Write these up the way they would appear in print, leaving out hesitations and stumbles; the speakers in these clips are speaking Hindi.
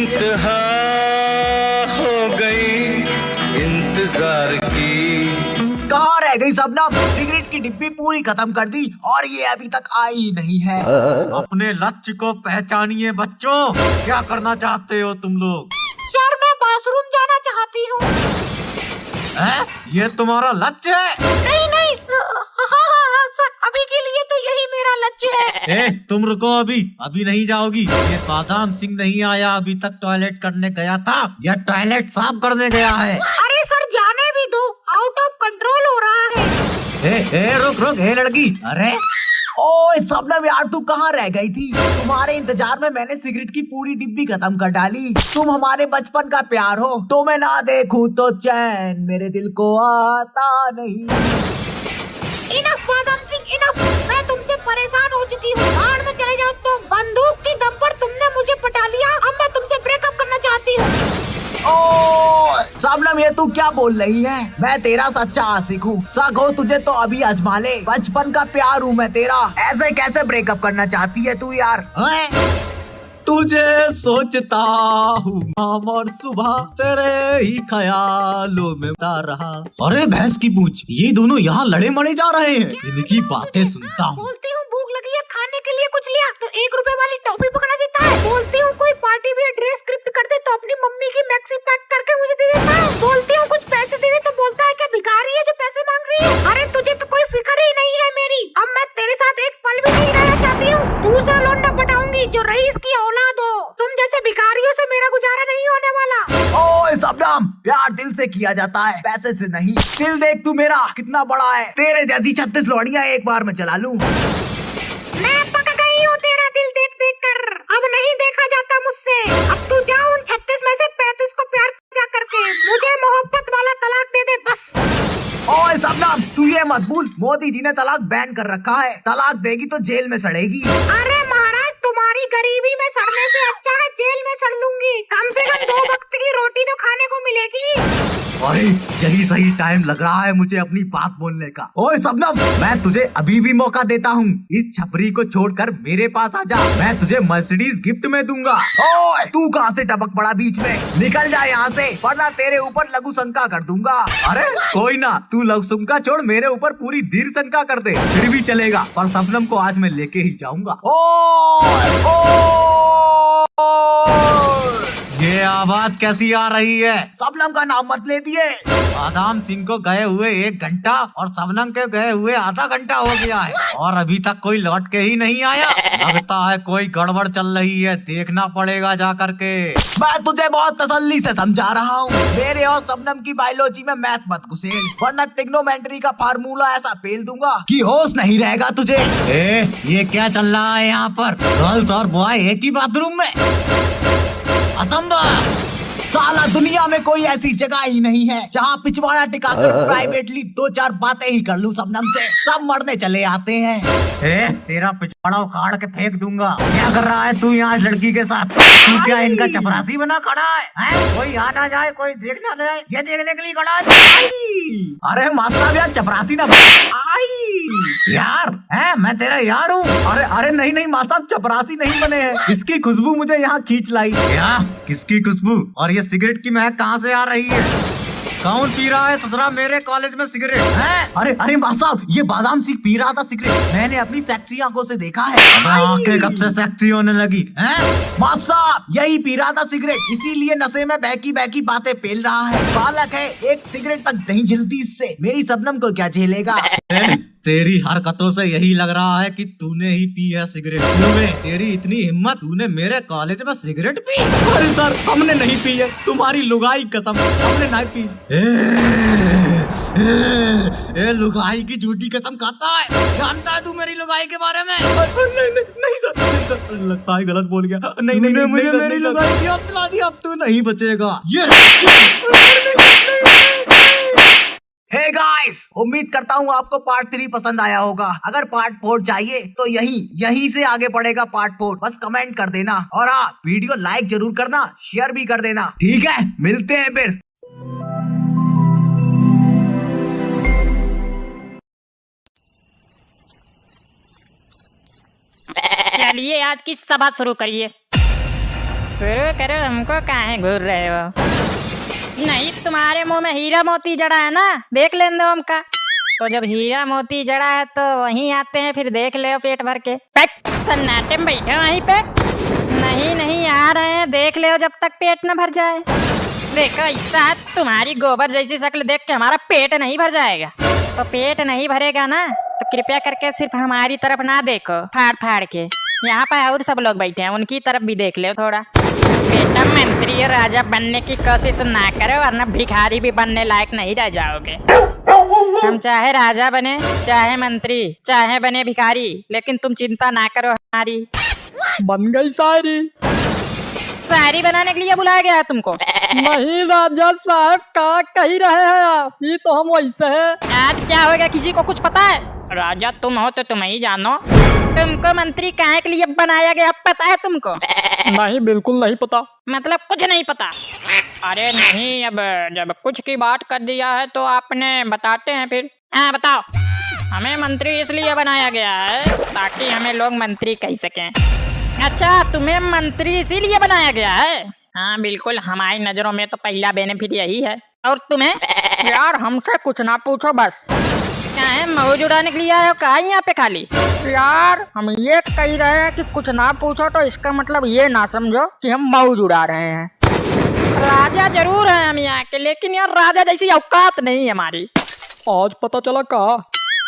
इंतहा हो गई इंतजार की। कहाँ रह गई सबनम? सिगरेट की डिब्बी पूरी खत्म कर दी और ये अभी तक आई ही नहीं है। अपने लक्ष्य को पहचानिए बच्चों, क्या करना चाहते हो तुम लोग? सर मैं बाथरूम जाना चाहती हूँ। ये तुम्हारा लक्ष्य है? नहीं नहीं, हाँ, सर अभी के लिए तो यही मेरा लक्ष्य है। तुम रुको, अभी नहीं जाओगी। ये बादाम सिंह नहीं आया अभी तक, टॉयलेट करने गया था या टॉयलेट साफ करने गया है? अरे सर जाने भी दो, आउट ऑफ कंट्रोल हो रहा है। रुक लड़की, अरे ओए सबनम यार, तू कहाँ रह गई थी? तुम्हारे इंतजार में मैंने सिगरेट की पूरी डिब्बी खत्म कर डाली। तुम हमारे बचपन का प्यार हो, तो मैं ना देखूं तो चैन मेरे दिल को आता नहीं। इनफ बादाम सिंह इनफ, मैं तुमसे परेशान हो चुकी हूँ। भाड़ में चले जाओ तुम। बंदूक की दम पर तुमने मुझे पटा लिया, अब मैं तुमसे ब्रेकअप करना चाहती हूँ। ओ सबनम, ये तू क्या बोल रही है? मैं तेरा सच्चा आशिक हूँ। शक हो तुझे तो अभी आजमा ले, बचपन का प्यार हूँ मैं तेरा। ऐसे कैसे ब्रेकअप करना चाहती है तू यार? तुझे सोचता हूँ शाम और सुबह, तेरे ही ख्यालों में उतर रहा। अरे भैंस की पूंछ, ये दोनों यहाँ लड़े मड़े जा रहे हैं। इनकी बातें सुनता हूँ। बोलती हूँ भूख लगी है, खाने के लिए कुछ लिया तो 1 रुपए वाली टॉफी पकड़ा देता है। बोलती हूँ कोई पार्टी भी ड्रेस स्क्रिप्ट कर दे तो अपनी मम्मी की मैक्सी पैक करके मुझे दे देता है। बोलती हूँ कुछ पैसे दे दे तो बोलता है कि भिखारी है जो पैसे मांग रही है। अरे तुझे तो कोई फिक्र ही नहीं है मेरी। अब मैं तेरे साथ एक पल भी नहीं रहना चाहती हूँ। दूसरा लौंडा पटाऊंगी जो रईस की औलाद हो। तुम जैसे भिखारियों से मेरा गुजारा नहीं होने वाला। ओए सबनम, प्यार दिल से किया जाता है, पैसे से नहीं। दिल देख तू मेरा कितना बड़ा है, तेरे जैसी 36 लौड़ियां एक बार में चला लूं। मैं पक गई हूँ तेरा दिल देख देख कर, अब नहीं देखा जाता मुझसे। अब तू जा उन 36 में से 35 को प्यार जा करके मुझे मोहब्बत वाला तलाक दे दे बस। ओए सबनम, तू ये मत भूल, मोदी जी ने तलाक बैन कर रखा है। तलाक देगी तो जेल में सड़ेगी। अरे महाराज, तुम्हारी गरीबी में सड़ने से अच्छा है जेल में सड़ लूंगी। कम से कम 2 वक्त की रोटी तो खाने को मिलेगी। अरे यही सही टाइम लग रहा है मुझे अपनी बात बोलने का। ओए सबनम, मैं तुझे अभी भी मौका देता हूँ। इस छपरी को छोड़कर मेरे पास आ जा, मैं तुझे मर्सिडीज गिफ्ट में दूंगा। ओए तू कहाँ से टपक पड़ा बीच में? निकल जा यहाँ से, वरना तेरे ऊपर लघु शंका कर दूंगा। अरे कोई ना, तू लघु शंका छोड़, मेरे ऊपर पूरी दीर्घ शंका कर दे, फिर भी चलेगा। पर सबनम को आज मैं लेके ही जाऊंगा। ये आवाज कैसी आ रही है? सबनम का नाम मत ले दिए। बादाम सिंह को गए हुए 1 घंटा और सबनम के गए हुए आधा घंटा हो गया है और अभी तक कोई लौट के ही नहीं आया। लगता है कोई गड़बड़ चल रही है, देखना पड़ेगा जा करके। मैं तुझे बहुत तसल्ली से समझा रहा हूँ। मेरे और सबनम की बायोलॉजी में मैथ मत घुसेड़, वरना ट्रिग्नोमेट्री का फार्मूला ऐसा पेल दूंगा कि होश नहीं रहेगा तुझे। ये क्या चल रहा है यहाँ पर? गर्ल्स और बॉय एक ही बाथरूम में? असंभव। साला दुनिया में कोई ऐसी जगह ही नहीं है जहाँ पिछवाड़ा टिकाकर प्राइवेटली 2-4 बातें ही कर लूं सबनम से। सब मरने चले आते हैं। तेरा पिछवाड़ा उखाड़ के फेंक दूंगा। क्या कर रहा है तू यहाँ इस लड़की के साथ? तू क्या इनका चपरासी बना खड़ा है? कोई आ ना जाए, कोई देख ना जाए, ये देखने के लिए खड़ा है। अरे मास्टर यार, चपरासी ना यार, मैं तेरा यार हूँ। अरे नहीं मास्टर, चपरासी नहीं बने हैं। इसकी खुशबू मुझे यहाँ खींच लाई। क्या? किसकी खुशबू? और ये सिगरेट की महक कहाँ से आ रही है? कौन पी रहा है ससुरा मेरे कॉलेज में सिगरेट? अरे मास्टर, ये बादाम सिंह पी रहा था सिगरेट। मैंने अपनी सेक्सी आंखों से देखा है। आंखें कब से सेक्सी होने लगी? मास्टर यही पी रहा था सिगरेट, इसीलिए नशे में बहकी बहकी बातें पेल रहा है। बालक है, एक सिगरेट तक नहीं जलती इससे। मेरी सबनम को क्या झेलेगा? तेरी हरकतों से यही लग रहा है कि तूने ही पी है सिगरेट। तेरी इतनी हिम्मत, तूने मेरे कॉलेज में सिगरेट पी? अरे सर, हमने नहीं पी है, तुम्हारी लुगाई कसम, हमने नहीं पी। लुगाई की झूठी कसम खाता है। जानता है तू मेरी लुगाई के बारे में? नहीं सर, लगता है गलत बोल गया। नहीं, मुझे मेरी लुगाई की याद दिला दी, अब तू नहीं बचेगा। हे गाइस, उम्मीद करता हूँ आपको पार्ट 3 पसंद आया होगा। अगर पार्ट 4 चाहिए तो यहीं से आगे पड़ेगा पार्ट 4। बस कमेंट कर देना और हाँ, वीडियो लाइक जरूर करना, शेयर भी कर देना। ठीक है, मिलते हैं फिर। चलिए आज की सभा शुरू करिए। शुरू करो, हमको काहे घूर रहे हो? नहीं, तुम्हारे मुंह में हीरा मोती जड़ा है ना, देख लेने दो हमका। तो जब हीरा मोती जड़ा है तो वहीं आते हैं, फिर देख ले पेट भर के। सन्नाटे में बैठे वहीं पे। नहीं नहीं, आ रहे हैं, देख ले जब तक पेट न भर जाए। देखो ऐसा है, तुम्हारी गोबर जैसी शक्ल देख के हमारा पेट नहीं भर जाएगा। तो पेट नहीं भरेगा ना, तो कृपया करके सिर्फ हमारी तरफ ना देखो फाड़ फाड़ के। यहाँ पे और सब लोग बैठे हैं, उनकी तरफ भी देख ले थोड़ा। बेटा, मंत्री और राजा बनने की कोशिश ना करो, वरना भिखारी भी बनने लायक नहीं रह जाओगे। हम चाहे राजा बने, चाहे मंत्री, चाहे बने भिखारी, लेकिन तुम चिंता ना करो हमारी। बन गई शायरी। शायरी बनाने के लिए बुलाया गया है तुमको? नहीं राजा साहब, का कही रहे हैं आप? ये तो हम वैसे हैं। आज क्या होगा किसी को कुछ पता है? राजा तुम हो तो तुम ही जानो। तुमको मंत्री काहे के लिए बनाया गया पता है तुमको? नहीं, बिल्कुल नहीं पता। मतलब कुछ नहीं पता? अरे नहीं, अब जब कुछ की बात कर दिया है तो आपने बताते हैं फिर। हाँ बताओ। हमें मंत्री इसलिए बनाया गया है ताकि हमें लोग मंत्री कह सकें। अच्छा, तुम्हें मंत्री इसीलिए बनाया गया है? हाँ बिल्कुल, हमारी नजरों में तो पहला बेनिफिट यही है। और तुम्हें? यार हमसे कुछ ना पूछो बस। क्या है, मौज उड़ाने के लिए आए हो कहा यहाँ पे खाली? यार हम ये कह रहे हैं कि कुछ ना पूछो, तो इसका मतलब ये ना समझो कि हम मौज उड़ा रहे हैं। राजा जरूर है हम यहाँ के, लेकिन यार राजा जैसी औकात नहीं है हमारी। आज पता चला कहा?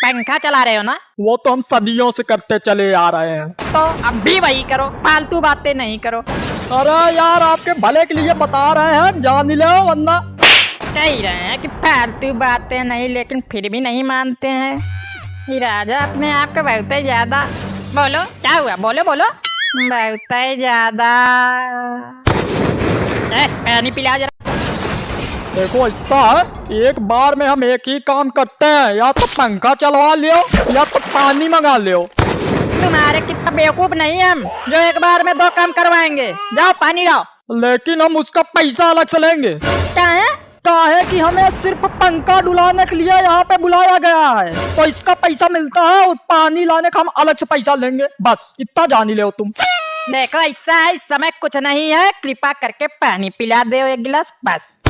पंखा चला रहे हो ना? वो तो हम सदियों से करते चले आ रहे हैं। तो अब भी वही करो, फालतू बातें नहीं करो। अरे यार, आपके भले के लिए बता रहे हैं, जान ही लो वरना। कह रहे हैं कि फालतू बातें नहीं, लेकिन फिर भी नहीं मानते हैं। ये राजा अपने आप का बहुत ही ज्यादा। बोलो क्या हुआ, बोलो बोलो। बहुत ही ज्यादा। पानी पिला जरा। देखो ऐसा है, एक बार में हम एक ही काम करते हैं, या तो पंखा चलवा लियो या तो पानी मंगा लियो। तुम्हारे कितना बेवकूफ नहीं हम जो एक बार में दो काम करवाएंगे। जाओ पानी लाओ। लेकिन हम उसका पैसा अलग से लेंगे। क्या है? काहे कि हमें सिर्फ पंखा डुलाने के लिए यहाँ पे बुलाया गया है, तो इसका पैसा मिलता है, और पानी लाने का हम अलग से पैसा लेंगे। बस इतना जान ही ले तुम। देखो ऐसा है, इस समय कुछ नहीं है, कृपा करके पानी पिला दो एक गिलास बस।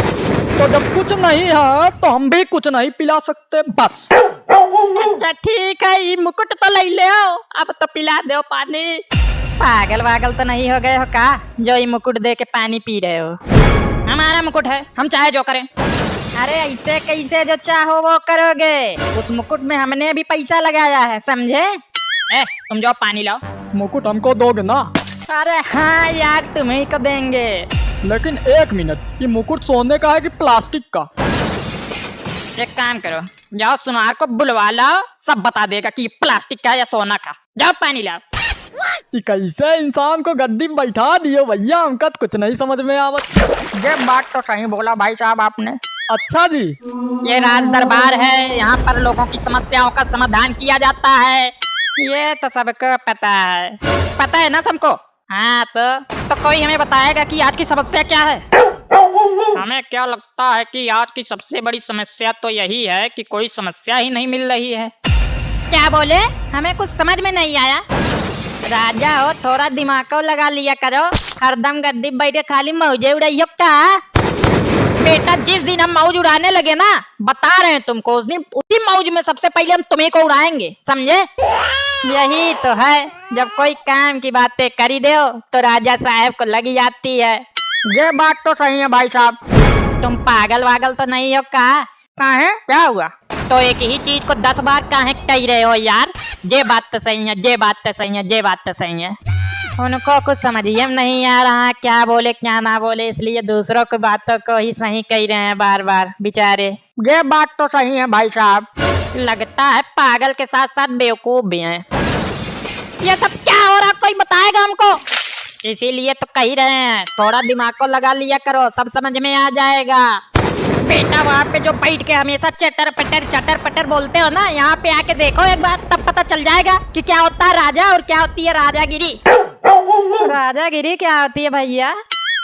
तो जब कुछ नहीं है तो हम भी कुछ नहीं पिला सकते बस। अच्छा ठीक है, ये मुकुट तो ले ले, अब तो पिला दो पानी। पागल वागल तो नहीं हो गए हो का, जो ये मुकुट दे के पानी पी रहे हो? हमारा मुकुट है, हम चाहे जो करें। अरे ऐसे कैसे जो चाहो वो करोगे? उस मुकुट में हमने भी पैसा लगाया है, समझे? तुम जाओ पानी लाओ। मुकुट हमको दोगे ना? अरे हाँ यार, तुम्हें को देंगे। लेकिन एक मिनट, ये मुकुट सोने का है कि प्लास्टिक का? एक काम करो, जाओ सुनार को बुलवा लाओ, सब बता देगा कि ये प्लास्टिक का है या सोना का। जाओ पानी लाओ। कैसे इंसान को गद्दी में बैठा दियो भैया, हमका तो कुछ नहीं समझ में आवत। ये बात तो सही बोला भाई साहब आपने। अच्छा जी, ये राज दरबार है, यहाँ पर लोगों की समस्याओं का समाधान किया जाता है। ये तो सबको पता है ना सबको? हाँ तो कोई हमें बताएगा कि आज की समस्या क्या है? हमें क्या लगता है कि आज की सबसे बड़ी समस्या तो यही है कि कोई समस्या ही नहीं मिल रही है। क्या बोले? हमें कुछ समझ में नहीं आया। राजा हो, थोड़ा दिमाग को लगा लिया करो, हरदम गद्दी बैठे खाली मौजे उड़ाइयो क्या? बेटा, जिस दिन हम मौज उड़ाने लगे ना, बता रहे हैं तुमको, उस दिन उसी मौज में सबसे पहले हम तुम्हें को उड़ाएंगे, समझे? यही तो है, जब कोई काम की बातें कर ही दो तो राजा साहब को लगी जाती है। ये बात तो सही है भाई साहब। तुम पागल वागल तो नहीं हो का? काहे? क्या हुआ? तो एक ही चीज को 10 बार काहे कह रहे हो यार? ये बात तो सही है, ये बात तो सही है, ये बात तो सही है। उनको कुछ समझ ही नहीं आ रहा क्या बोले क्या ना बोले, इसलिए दूसरों की बातों को ही सही कह रहे हैं बार बार बेचारे। ये बात तो सही है भाई साहब। लगता है पागल के साथ साथ बेवकूफ भी हैं। ये सब क्या हो रहा, कोई बताएगा हमको? इसीलिए तो कह रहे हैं, थोड़ा दिमाग को लगा लिया करो, सब समझ में आ जाएगा। बेटा, वहाँ पे जो बैठ के हमेशा चटर पटर बोलते हो ना, यहाँ पे आके देखो एक बार, तब पता चल जाएगा कि क्या होता है राजा और क्या होती है राजागिरी। राजागिरी क्या होती है भैया?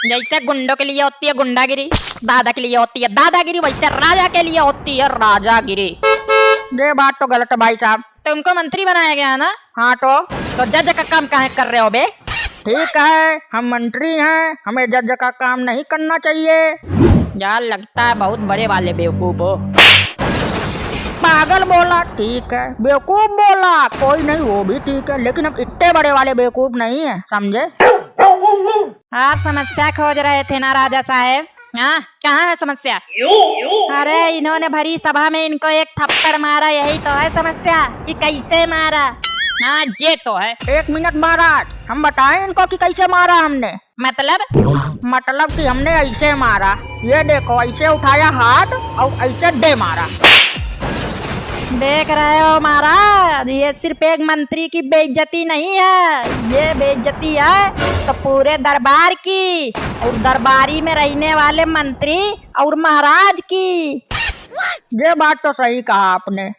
जैसे गुंडों के लिए होती है गुंडागिरी, दादा के लिए होती है दादागिरी, वैसे राजा के लिए होती है राजागिरी। ये बात तो गलत है भाई साहब। तुमको मंत्री बनाया गया है ना? हाँ तो जज का काम काहे कर रहे हो बे? ठीक है, हम मंत्री हैं, हमें जज का काम नहीं करना चाहिए। यार लगता है बहुत बड़े वाले बेवकूफ हो। पागल बोला, ठीक है। बेवकूफ बोला, कोई नहीं, वो भी ठीक है, लेकिन अब इतने बड़े वाले बेवकूफ नहीं है, समझे? आप समस्या खोज रहे थे ना राजा साहेब? हाँ, कहाँ है समस्या? अरे इन्होंने भरी सभा में इनको एक थप्पड़ मारा, यही तो है समस्या कि कैसे मारा। हाँ ये तो है। 1 मिनट महाराज, हम बताएं इनको कि कैसे मारा हमने। मतलब कि हमने ऐसे मारा, ये देखो, ऐसे उठाया हाथ और ऐसे दे मारा। देख रहे हो महाराज, ये सिर्फ एक मंत्री की बेइज्जती नहीं है, ये बेइज्जती है तो पूरे दरबार की और दरबारी में रहने वाले मंत्री और महाराज की। ये बात तो सही कहा आपने।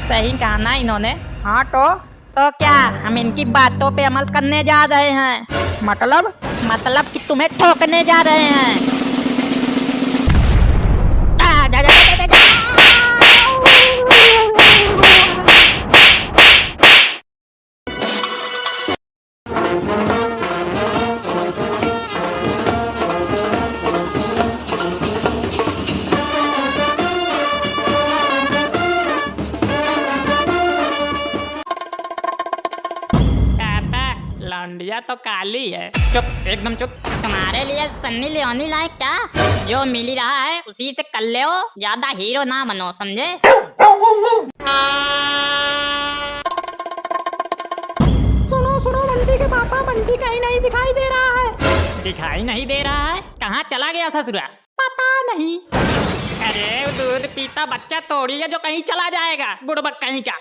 सही कहा ना इन्होंने? हाँ तो क्या हम इनकी बातों पे अमल करने जा रहे हैं? मतलब कि तुम्हें ठोकने जा रहे हैं। लौंडिया तो काली है। चुप, एकदम चुप। तुम्हारे लिए सन्नी लियोनी लायक क्या? जो मिल ही रहा है उसी से कर ले, ज्यादा हीरो ना बनो, समझे? सुनो बंटी के पापा, बंटी कहीं नहीं दिखाई दे रहा है। दिखाई नहीं दे रहा है? कहाँ चला गया ससुरा? पता नहीं। अरे दूध पीता बच्चा थोड़ी है जो कहीं चला जाएगा, बुड़बक कहीं का।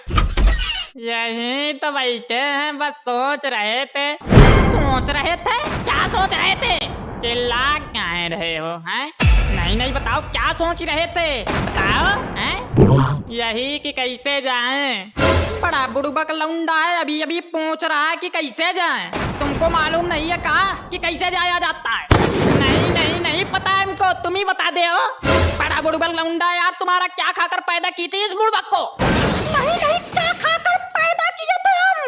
यही तो बैठे हैं, बस सोच रहे थे। क्या सोच रहे थे? चिल्ला कहाँ रहे हो? हैं? नहीं बताओ, क्या सोच रहे थे? बताओ। हैं? यही कि कैसे जाएं। बड़ा बुड़बक लौंडा है, अभी पूछ रहा है कि कैसे जाएं। तुमको मालूम नहीं है कहा कि कैसे जाया जाता है? नहीं पता है हमको, तुम ही बता दे हो। बड़ा बुड़बक लौंडा यार, तुम्हारा क्या खाकर पैदा की थी इस बुड़बक को? नहीं, क्या खाकर पैदा किए थे हम?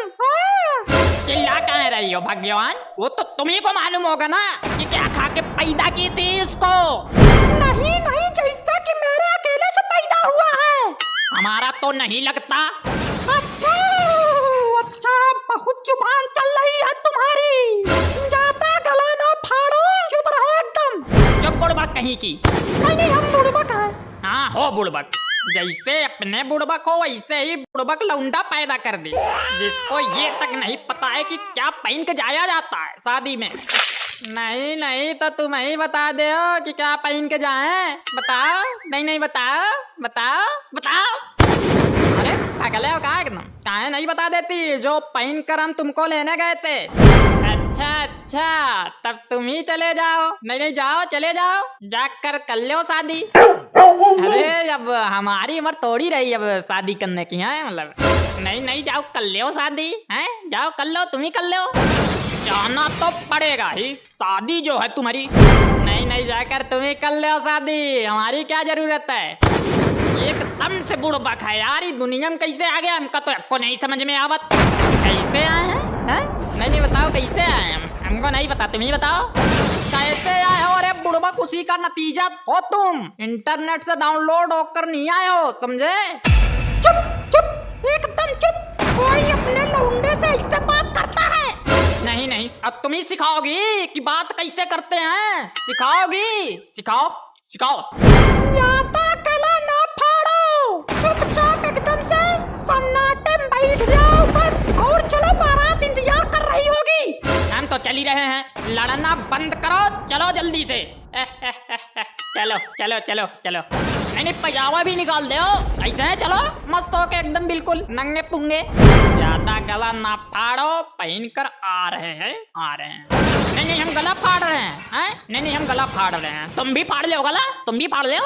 चिल्ला कहाँ रही हो भगवान? वो तो तुम्ही को मालूम होगा ना कि क्या खा के पैदा की थी इसको। नहीं, जैसा कि मेरे अकेले से पैदा हुआ है। हमारा तो नहीं लगता। अच्छा, बहुत जुबान चल रही है तुम्हारी। ज्यादा गला ना फाड़ो, चुप रहो एकदम। चुप बुड़बक कहीं की। नहीं, हम बुड़बक हैं। हाँ हो बुड़बक, जैसे अपने बुड़बक हो वैसे ही बुड़बक लौंडा पैदा कर दी, जिसको ये तक नहीं पता है कि क्या पहन के जाया जाता है शादी में। नहीं तो तुम ही बता दे हो कि क्या पहन के जाए। बताओ। नहीं बताओ। अरे पागल हो क्या एकदम? काहे नहीं बता देती जो पहन कर हम तुमको लेने गए थे? अच्छा, तब तुम ही चले जाओ। नहीं जाओ, चले जाओ, जाकर कर लो शादी। अरे अब हमारी उम्र थोड़ी रही अब शादी करने की है, मतलब नहीं जाओ, कर लो शादी। हैं? जाओ कर लो, तुम ही कर लो। जाना तो पड़ेगा ही, शादी जो है तुम्हारी। नहीं जाकर तुम ही कर लो शादी, हमारी क्या जरूरत है? एकदम से बुड़बक है यार, दुनिया में कैसे आ गया हमका तो आपको नहीं समझ में आवत। कैसे आए हैं? नहीं बताओ कैसे आए हम? हमको नहीं पता, तुम ही बताओ कैसे आए हो। अरे बुड़बक उसी का नतीजा हो तुम, इंटरनेट से डाउनलोड होकर नहीं आए हो, समझे? चुप, एकदम चुप। कोई अपने लौंडे से इससे बात करता है? नहीं, अब तुम ही सिखाओगी कि बात कैसे करते हैं। सिखाओ। ज्यादा गला ना फाड़ो, चुपचाप एकदम से सन्नाटे में बैठ जाओ बस, और चलो बारात इंतजार कर रही होगी। हम तो चल ही रहे हैं, लड़ना बंद करो, चलो जल्दी से। चलो। नहीं पजामा भी निकाल दो, ऐसे है चलो, मस्त हो के एकदम बिल्कुल नंगे पुंगे। ज्यादा गला ना फाड़ो, पहन कर आ रहे हैं। नहीं हम गला फाड़ रहे हैं। नहीं हम गला फाड़ रहे हैं, तुम भी फाड़ लो गला, तुम भी फाड़ लो।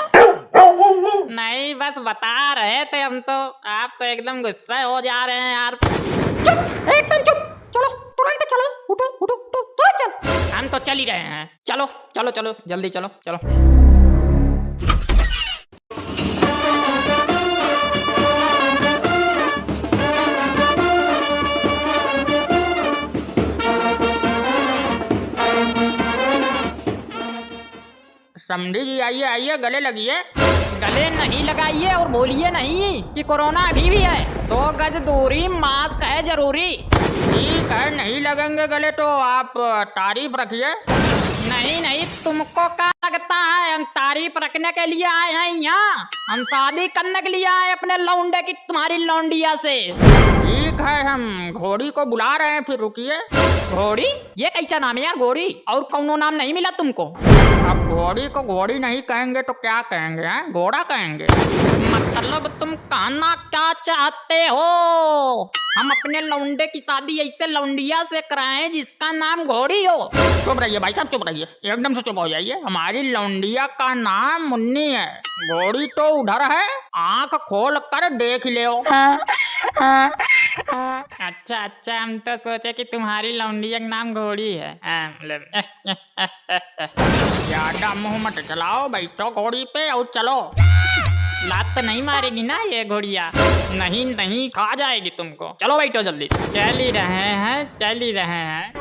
नहीं बस बता रहे थे हम तो, आप तो एकदम गुस्सा हो जा रहे हैं यार। चुप, एकदम चुप। चलो तुरंत चलो, उठो तुरंत चल। हम तो चल ही रहे हैं, चलो जल्दी चलो। समझी जी, आइए आइए, गले लगिए। गले नहीं लगाइए और बोलिए नहीं कि कोरोना अभी भी है। 2 गज दूरी, मास्क है जरूरी। ठीक है, नहीं लगेंगे गले तो आप तारीफ रखिए। नहीं नहीं, तुमको क्या लगता है हम तारीफ रखने के लिए आए हैं यहाँ? हम शादी करने के लिए आए अपने लौंडे की तुम्हारी लौंडिया से। ठीक है, हम घोड़ी को बुला रहे हैं, फिर रुकिए। घोड़ी? ये कैसा नाम है यार, घोड़ी? और कौनो नाम नहीं मिला तुमको? अब घोड़ी को घोड़ी नहीं कहेंगे तो क्या कहेंगे हैं? घोड़ा कहेंगे। मतलब तुम कहना क्या चाहते हो? हम अपने लौंडे की शादी ऐसे लौंडिया से कराएं जिसका नाम घोड़ी हो? चुप रहिए भाई साहब, चुप रहिए, एकदम से चुप हो जाइए। हमारी लौंडिया का नाम मुन्नी है, घोड़ी तो उधर है, आंख खोल कर देख ले। अच्छा अच्छा, हम तो सोचे कि तुम्हारी लौंडिया का नाम घोड़ी है। ज्यादा मुंह मत चलाओ, बैठो घोड़ी पे और चलो। लात तो नहीं मारेगी ना ये घोड़िया? नहीं नहीं, खा जाएगी तुमको। चलो बैठो जल्दी। चल ही रहे हैं, चल ही रहे हैं।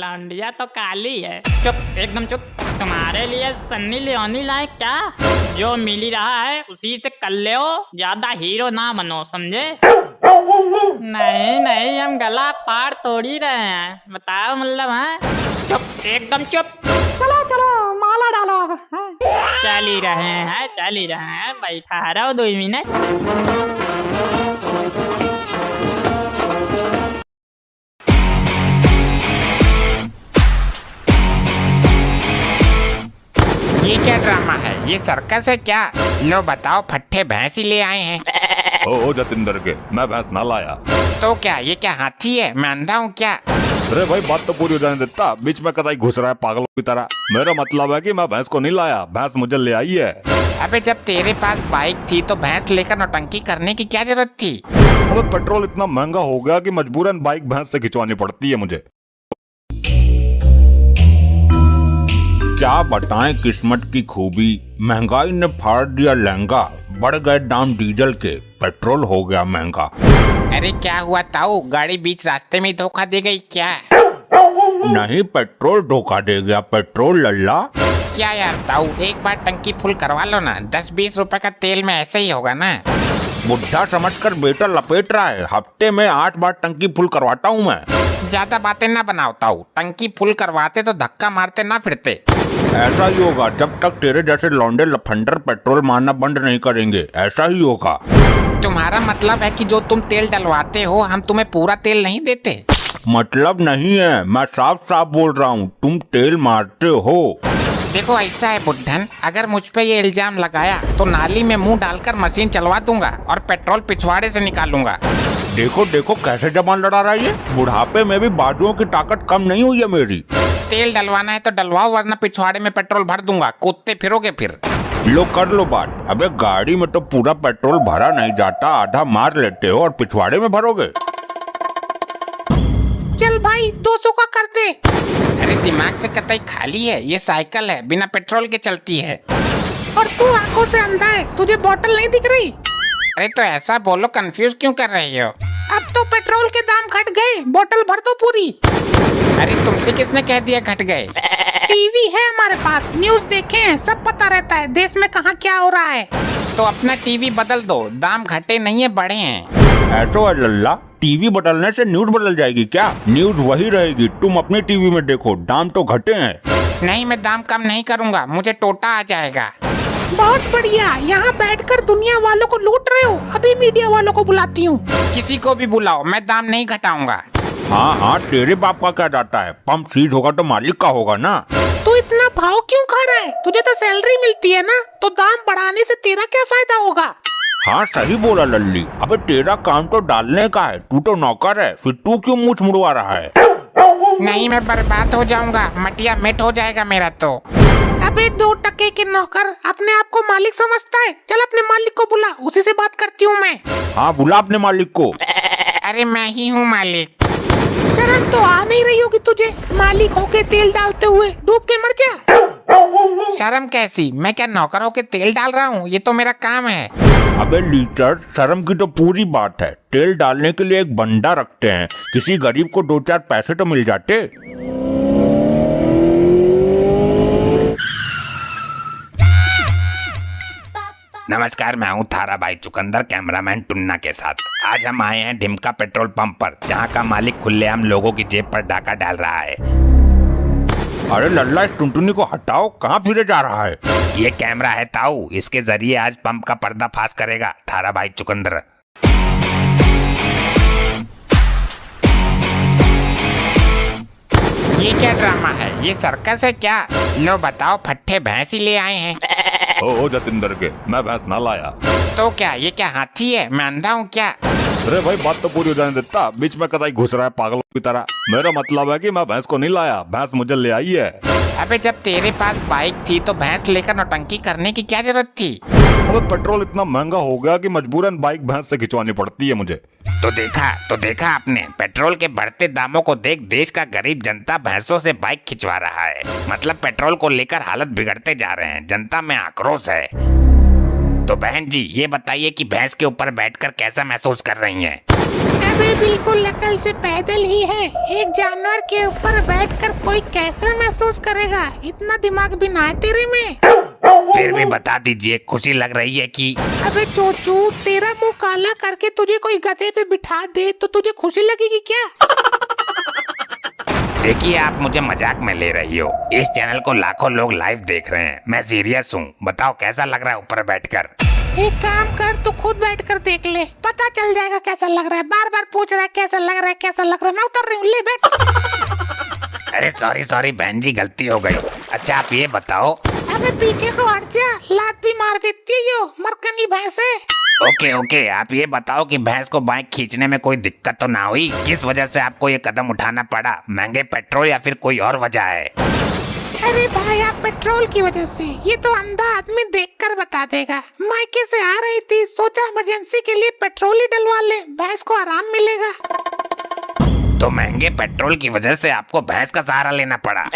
लौंडिया तो काली है। चुप, एकदम चुप। तुम्हारे लिए सन्नी लियोनी लाए क्या? जो मिल ही रहा है उसी से कर ले, ज्यादा हीरो ना बनो, समझे? नहीं नहीं, हम गला पार तोड़ ही रहे हैं, बताओ मतलब है? चुप, एकदम चुप। चलो चलो, माला डालो अब। चल ही रहे हैं, चल ही रहे हैं, बैठा रहो 2 मिनट। ये क्या ड्रामा है? ये सर्कस है क्या? लो बताओ, फट्टे भैंस ही ले आए हैं। ओ जतिंदर के, मैं भैंस ना लाया। तो क्या ये क्या हाथी है? मैं अंधा हूँ क्या? अरे भाई, बात तो पूरी हो जाने देता, बीच में कतई घुस रहा है पागलों की तरह। मेरा मतलब है कि मैं भैंस को नहीं लाया, भैंस मुझे ले आई है। अबे जब तेरे पास बाइक थी तो भैंस लेकर नौटंकी करने की क्या जरूरत थी? अबे पेट्रोल इतना महंगा हो गया कि मजबूरन बाइक भैंस से खिंचवानी पड़ती है मुझे। क्या बताएं किस्मत की खूबी, महंगाई ने फाड़ दिया लहंगा, बढ़ गए दाम डीजल के, पेट्रोल हो गया महंगा। अरे क्या हुआ ताऊ, गाड़ी बीच रास्ते में धोखा दे गई क्या? नहीं, पेट्रोल धोखा दे गया, पेट्रोल लल्ला। क्या यार ताऊ, एक बार टंकी फुल करवा लो ना, 10-20 रुपए का तेल में ऐसे ही होगा ना। बुढ़ा समझकर बेटा लपेट रहा है, हफ्ते में 8 बार टंकी फुल करवाता हूँ मैं। ज्यादा बातें ना बनाओ ताऊ, टंकी फुल करवाते तो धक्का मारते ना फिरते। ऐसा ही होगा जब तक तेरे जैसे लौंडे लफंडर पेट्रोल मारना बंद नहीं करेंगे, ऐसा ही होगा। तुम्हारा मतलब है कि जो तुम तेल डलवाते हो हम तुम्हें पूरा तेल नहीं देते? मतलब नहीं है, मैं साफ साफ बोल रहा हूँ, तुम तेल मारते हो। देखो ऐसा है बुड्ढन, अगर मुझ पे ये इल्जाम लगाया तो नाली में मुंह डालकर मशीन चलवा दूंगा और पेट्रोल पिछवाड़े से निकालूंगा। देखो देखो कैसे जबान लड़ा रहा है ये, बुढ़ापे में भी बाजुओं की ताकत कम नहीं हुई है मेरी। तेल डलवाना है तो डलवाओ, वरना पिछवाड़े में पेट्रोल भर दूंगा, कूदते फिरोगे फिर। लो कर लो बात। अबे गाड़ी में तो पूरा पेट्रोल भरा नहीं जाता, आधा मार लेते हो और पिछवाड़े में भरोगे। चल भाई 200 का कर दे। अरे दिमाग से कतई खाली है, ये साइकिल है, बिना पेट्रोल के चलती है। और तू आंखों से अंधा है, तुझे बोतल नहीं दिख रही? अरे तो ऐसा बोलो, कंफ्यूज क्यों कर रही हो? अब तो पेट्रोल के दाम घट गए, बोतल भर दो पूरी। अरे तुमसे किसने कह दिया घट गए? टीवी है हमारे पास, न्यूज देखे हैं, सब पता रहता है देश में कहाँ क्या हो रहा है। तो अपना टीवी बदल दो, दाम घटे नहीं है बढ़े हैं। ऐसा है लल्ला, टीवी बदलने से न्यूज बदल जाएगी क्या? न्यूज वही रहेगी, तुम अपनी टीवी में देखो, दाम तो घटे हैं। नहीं, मैं दाम कम नहीं करूँगा, मुझे टोटा आ जाएगा। बहुत बढ़िया, यहाँ बैठकर दुनिया वालों को लूट रहे हो, अभी मीडिया वालों को बुलाती हूँ। किसी को भी बुलाओ, मैं दाम नहीं घटाऊंगा। हाँ हाँ, तेरे बाप का क्या जाता है, पंप सीज होगा तो मालिक का होगा ना। तू इतना भाव क्यों खा रहा है? तुझे तो सैलरी मिलती है ना, तो दाम बढ़ाने से तेरा क्या फायदा होगा? हाँ सही बोला लल्ली, अबे तेरा काम तो डालने का है, तू तो नौकर है, फिर तू क्यों मुँह मुड़वा रहा है? नहीं, मैं बर्बाद हो जाऊंगा, मटिया मेट हो जाएगा मेरा तो। अबे 2 टके के नौकर अपने आप को मालिक समझता है, चल अपने मालिक को बुला, उसी से बात करती हूँ मैं। हाँ बुला अपने मालिक को। अरे मैं ही हूँ मालिक। शर्म तो आ नहीं रही होगी तुझे, मालिक होके तेल डालते हुए, डूब के मर जा। शर्म कैसी? मैं क्या नौकर होके तेल डाल रहा हूँ? ये तो मेरा काम है। अबे लीचर, शर्म की तो पूरी बात है। तेल डालने के लिए एक बंदा रखते हैं, किसी गरीब को 2-4 पैसे तो मिल जाते। नमस्कार, मैं हूँ थारा भाई चुकंदर, कैमरामैन टुन्ना के साथ। आज हम आए हैं ढिमका पेट्रोल पंप पर, जहाँ का मालिक खुलेआम लोगों की जेब पर डाका डाल रहा है। अरे लल्ला, इस टुनटुनी को हटाओ, कहाँ फिरे जा रहा है? ये कैमरा है ताऊ, इसके जरिए आज पंप का पर्दाफाश करेगा थारा भाई चुकंदर। ये क्या ड्रामा है? ये सर्कस है क्या? लो बताओ, फट्टे भैंस ही ले आए हैं। ओ जतिंदर के, मैं भैंस ना लाया। तो क्या ये क्या हाथी है? मैं अंधा हूँ क्या? अरे भाई, बात तो पूरी हो जाने देता, बीच में कतई घुस रहा है पागलों की तरह। मेरा मतलब है कि मैं भैंस को नहीं लाया, भैंस मुझे ले आई है। अबे जब तेरे पास बाइक थी तो भैंस लेकर नौटंकी करने की क्या जरूरत थी? अबे पेट्रोल इतना महंगा हो गया कि मजबूरन बाइक भैंस से खिंचवानी पड़ती है मुझे। तो देखा आपने, पेट्रोल के बढ़ते दामों को देख देश का गरीब जनता भैंसों से बाइक खिंचवा रहा है। मतलब पेट्रोल को लेकर हालत बिगड़ते जा रहे हैं, जनता में आक्रोश है। तो बहन जी, ये बताइए कि भैंस के ऊपर बैठकर कैसा महसूस कर रही हैं? अबे बिल्कुल अकल से पैदल ही है। एक जानवर के ऊपर बैठकर कोई कैसा महसूस करेगा? इतना दिमाग भी ना है तेरे में। फिर भी बता दीजिए, खुशी लग रही है कि? अबे चोचू, तेरा मुंह काला करके तुझे कोई गधे पे बिठा दे तो तुझे खुशी लगेगी क्या? देखिए, आप मुझे मजाक में ले रही हो। इस चैनल को लाखों लोग लाइव देख रहे हैं, मैं सीरियस हूँ। बताओ कैसा लग रहा है ऊपर बैठकर? एक काम कर, तू खुद बैठकर देख ले, पता चल जाएगा कैसा लग रहा है। बार बार पूछ रहा है कैसा लग रहा है, कैसा लग रहा है। मैं उतर रही हूँ, ले बैठ। अरे सॉरी बहन जी, गलती हो गई। अच्छा आप ये बताओ। अबे पीछे को हट जा, लात भी मार देती है यो मरकनी भैंस है। ओके, आप ये बताओ कि भैंस को बाइक खींचने में कोई दिक्कत तो ना हुई? किस वजह से आपको ये कदम उठाना पड़ा? महंगे पेट्रोल या फिर कोई और वजह है? अरे भाई, आप पेट्रोल की वजह से। ये तो अंधा आदमी देखकर बता देगा। मायके से आ रही थी, सोचा इमरजेंसी के लिए पेट्रोल ही डलवा ले, भैंस को आराम मिलेगा। तो महंगे पेट्रोल की वजह से आपको भैंस का सहारा लेना पड़ा?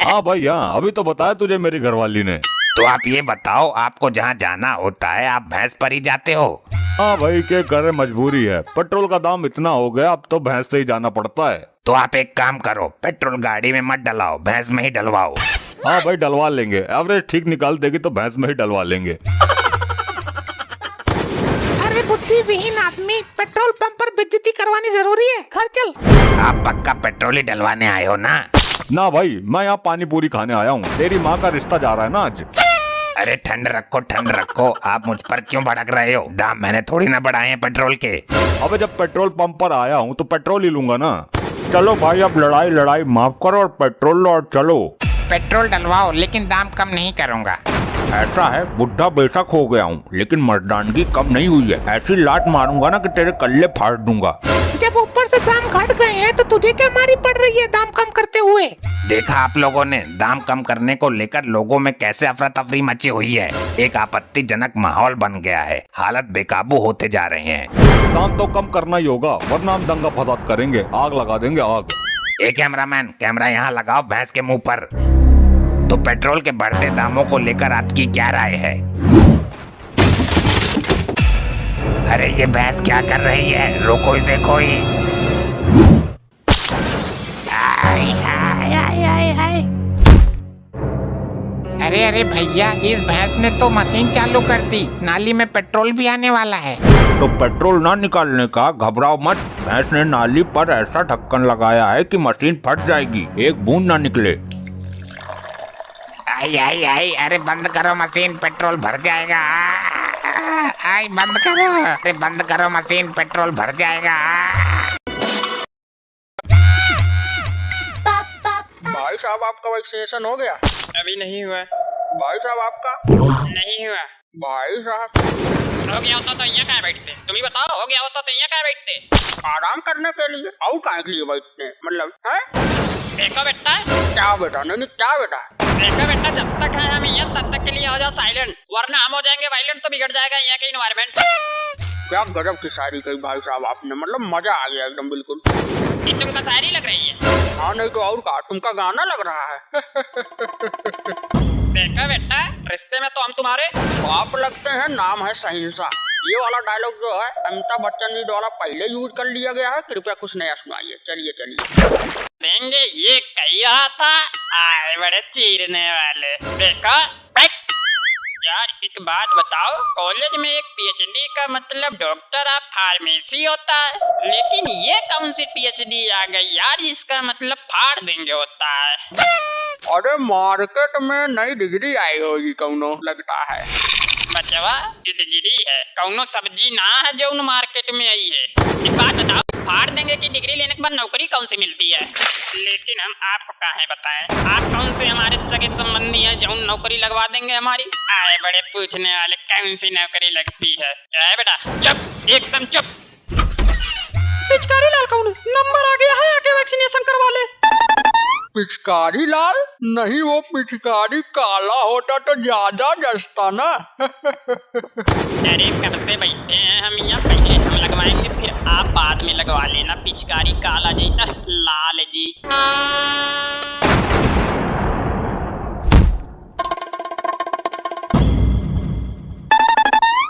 हाँ भाई, हाँ, अभी तो बताया तुझे मेरी घरवाली ने। तो आप ये बताओ, आपको जहाँ जाना होता है आप भैंस पर ही जाते हो? हाँ भाई, क्या करे, मजबूरी है। पेट्रोल का दाम इतना हो गया, अब तो भैंस से ही जाना पड़ता है। तो आप एक काम करो, पेट्रोल गाड़ी में मत डलाओ, भैंस में ही डलवाओ। हाँ भाई, डलवा लेंगे। एवरेज ठीक निकाल देगी तो भैंस में ही डलवा लेंगे। अरे बुद्धिविहीन आदमी, पेट्रोल पंप पर बेइज्जती करवानी जरूरी है? घर चल। आप पक्का पेट्रोल ही डलवाने आए हो ना? ना भाई, मैं यहाँ पानी पूरी खाने आया हूँ। तेरी माँ का रिश्ता जा रहा है ना आज। अरे ठंड रखो, आप मुझ पर क्यों भड़क रहे हो? दाम मैंने थोड़ी ना बढ़ाए हैं पेट्रोल के। अबे जब पेट्रोल पंप पर आया हूँ तो पेट्रोल ही लूंगा ना। चलो भाई, अब लड़ाई माफ करो और पेट्रोल लो और चलो। पेट्रोल डलवाओ, लेकिन दाम कम नहीं करूँगा। ऐसा है, बुढ़ा बेशक हो गया हूँ लेकिन मर्दानगी कम नहीं हुई है। ऐसी लात मारूंगा ना कि तेरे कल्ले फाड़ दूंगा। जब ऊपर से दाम घट गए हैं तो तुझे क्या मारी पड़ रही है दाम कम करते हुए? देखा आप लोगों ने, दाम कम करने को लेकर लोगों में कैसे अफरा तफरी मची हुई है। एक आपत्तिजनक माहौल बन गया है, हालत बेकाबू होते जा रहे हैं। दाम तो कम करना ही होगा, वरना हम दंगा फसाद करेंगे, आग लगा देंगे आग। ए कैमरामैन, कैमरा यहाँ लगाओ भैंस के मुंह पर। तो पेट्रोल के बढ़ते दामों को लेकर आपकी क्या राय है? अरे ये भैंस क्या कर रही है? रोको इसे कोई। हाय। अरे भैया, इस भैंस ने तो मशीन चालू कर दी, नाली में पेट्रोल भी आने वाला है। तो पेट्रोल ना निकालने का घबराओ मत। भैंस ने नाली पर ऐसा ढक्कन लगाया है कि मशीन फट जाएगी, एक बूंद ना निकले। आई, अरे बंद करो मशीन, पेट्रोल भर जाएगा। आई बंद करो, अरे बंद करो मशीन, पेट्रोल भर जाएगा। भाई साहब, आपका वैक्सीनेशन हो गया? अभी नहीं हुआ। भाई साहब, आपका नहीं हुआ। भाई साहब, हो गया होता तो यहाँ क्या बैठते? तुम ही बताओ, हो गया होता तो यहाँ क्या बैठते? आराम करने के लिए और काहे के लिए बैठते? मतलब है? देखो बेटा, क्या बेटा? नहीं क्या बेटा? देखो बेटा, जब तक है हम यहाँ तब तक के लिए हो जाओ साइलेंट, वरना हम हो जाएंगे वायलेंट तो बिगड़ जाएगा यहाँ का इन्वायरमेंट। क्या गजब की शायरी कही भाई साहब आपने, मतलब मजा आ गया एकदम बिल्कुल। ये तुमको शायरी लग रही है? हाँ, नहीं तो और का, तुमका गाना लग रहा है। देखा बेटा, रिश्ते में तो हम तुम्हारे बाप लगते हैं, नाम है सहिंसा। ये वाला डायलॉग जो है अमिताभ बच्चन जी द्वारा पहले यूज कर लिया गया है, कृपया कुछ नया सुनाइए। चलिए देंगे, ये कही रहा था आए बड़े चीरने वाले। देखा यार, एक बात बताओ, कॉलेज में एक पीएचडी का मतलब डॉक्टर ऑफ फार्मेसी होता है, लेकिन ये कौन सी पीएचडी आ गई यार जिसका मतलब फाड़ देंगे होता है। अरे मार्केट में नई डिग्री आई होगी कौनो, लगता है। बचवा ये डिग्री है, कौनो सब्जी ना है जो उन मार्केट में आई है। एक बात बताओ, फाड़ देंगे कि डिग्री लेने के बाद नौकरी कौन सी मिलती है? लेकिन हम आपको काहे बताएं, आप कौन से हमारे सगे संबंधी हैं जो नौकरी लगवा देंगे हमारी? आए बड़े पूछने वाले, कौन सी नौकरी लगती है? क्या है बेटा, चुप, एकदम चुप। पिचकारी लाल कौन नंबर आ गया है, आके वैक्सीनेशन करवा ले। पिचकारी लाल नहीं, वो पिचकारी काला होता तो ज्यादा जचता ना। अरे कब से बैठे हैं हम यहाँ, पहले हम लगवाएंगे फिर आप बाद में लगवा लेना। पिचकारी काला जी, लाल जी।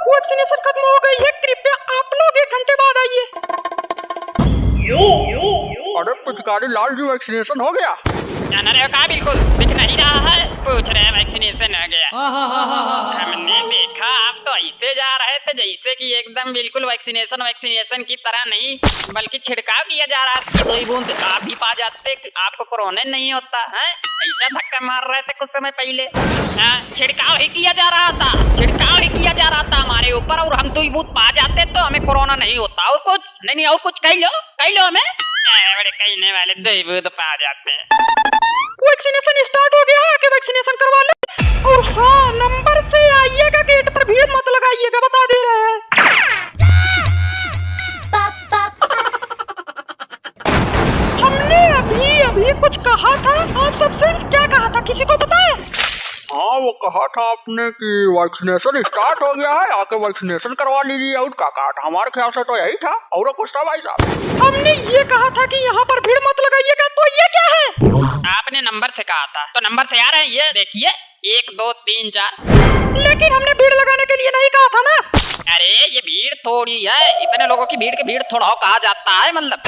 वैक्सीनेशन खत्म हो गई है, कृपया आप लोग 1 घंटे बाद आइए। अरे पिचकारी लाल जी, वैक्सीनेशन हो गया? जाना रहे हो का? बिल्कुल दिख नहीं रहा है, पूछ रहे हैं वैक्सीनेशन हो गया। हमने देखा आप तो ऐसे जा रहे थे जैसे कि एकदम बिल्कुल वैक्सीनेशन की तरह नहीं, बल्कि छिड़काव किया जा रहा था कि 2 बूंद आप भी पा जाते, आपको कोरोना नहीं होता है। ऐसा धक्का मार रहे थे कुछ समय पहले। छिड़काव ही किया जा रहा था हमारे ऊपर, और हम 2 बूंद पा जाते तो हमें कोरोना नहीं होता। और कुछ नहीं, और कुछ कह लो हमें। बड़े कहने वाले, 2 बूंद पा जाते हैं। वैक्सीनेशन स्टार्ट हो गया है, आके वैक्सीनेशन करवा ले। और हाँ, नंबर से आइएगा, गेट पर भीड़ मत लगाइएगा, बता दे रहे हैं। हमने अभी कुछ कहा था आप सबसे, क्या कहा था, किसी को पता है? हाँ, वो कहा था आपने कि वैक्सीनेशन स्टार्ट हो गया है, आके वैक्सीनेशन करवा लीजिए। और क्या कहा था? हमारे ख्याल से तो यही था, और कुछ था भाई साहब? हमने ये कहा था कि यहाँ पर भीड़ मत लगाइएगा, तो ये क्या है? आपने नंबर से कहा था, तो नंबर से आ रहे हैं, ये देखिए 1 2 3 4। लेकिन हमने भीड़ लगाने के लिए नहीं कहा था ना। अरे ये भीड़ थोड़ी है, इतने लोगों की भीड़ के भीड़ थोड़ा हो कहा जाता है मतलब।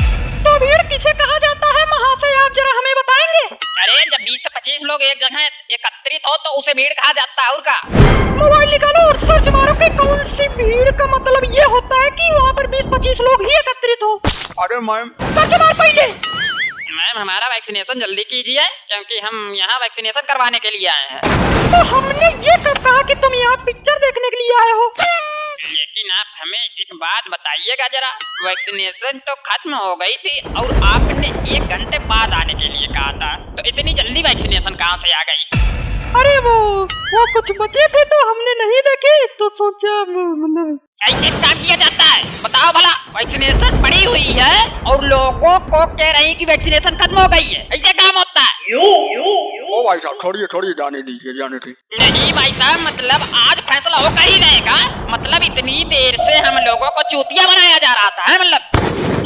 तो भीड़ किसे कहा जाता है महाशय, आप जरा हमें बताएंगे? अरे जब 20 से 25 लोग एक जगह एकत्रित हो तो उसे भीड़ कहा जाता है। और का मोबाइल निकालो और सर्च मारो कि कौन सी भीड़ का मतलब ये होता है कि वहाँ पर 20-25 लोग ही एकत्रित हो। अरे मैम, सर्च मार पहले। मैम, हमारा वैक्सीनेशन जल्दी कीजिए, क्योंकि हम यहाँ वैक्सीनेशन करवाने के लिए आए हैं। तो हमने ये कब कहा कि तुम यहाँ पिक्चर देखने के लिए आए हो? लेकिन आप हमें एक बात बताइएगा जरा, वैक्सीनेशन तो खत्म हो गई थी और आपने 1 घंटे बाद आने के लिए कहा था, तो इतनी जल्दी वैक्सीनेशन कहाँ से आ गई? अरे वो कुछ बचे थे तो हमने नहीं देखे, तो सोचा मतलब ऐसे काम किया जाता है? बताओ भला, वैक्सीनेशन पड़ी हुई है और लोगों को कह रही कि वैक्सीनेशन खत्म हो गई है, ऐसे काम होता है? ओ भाई साहब, छोड़िए, जाने दीजिए। नहीं भाई साहब, मतलब आज फैसला होकर ही रहेगा। मतलब इतनी देर से हम लोगों को चूतिया बनाया जा रहा था, है मतलब?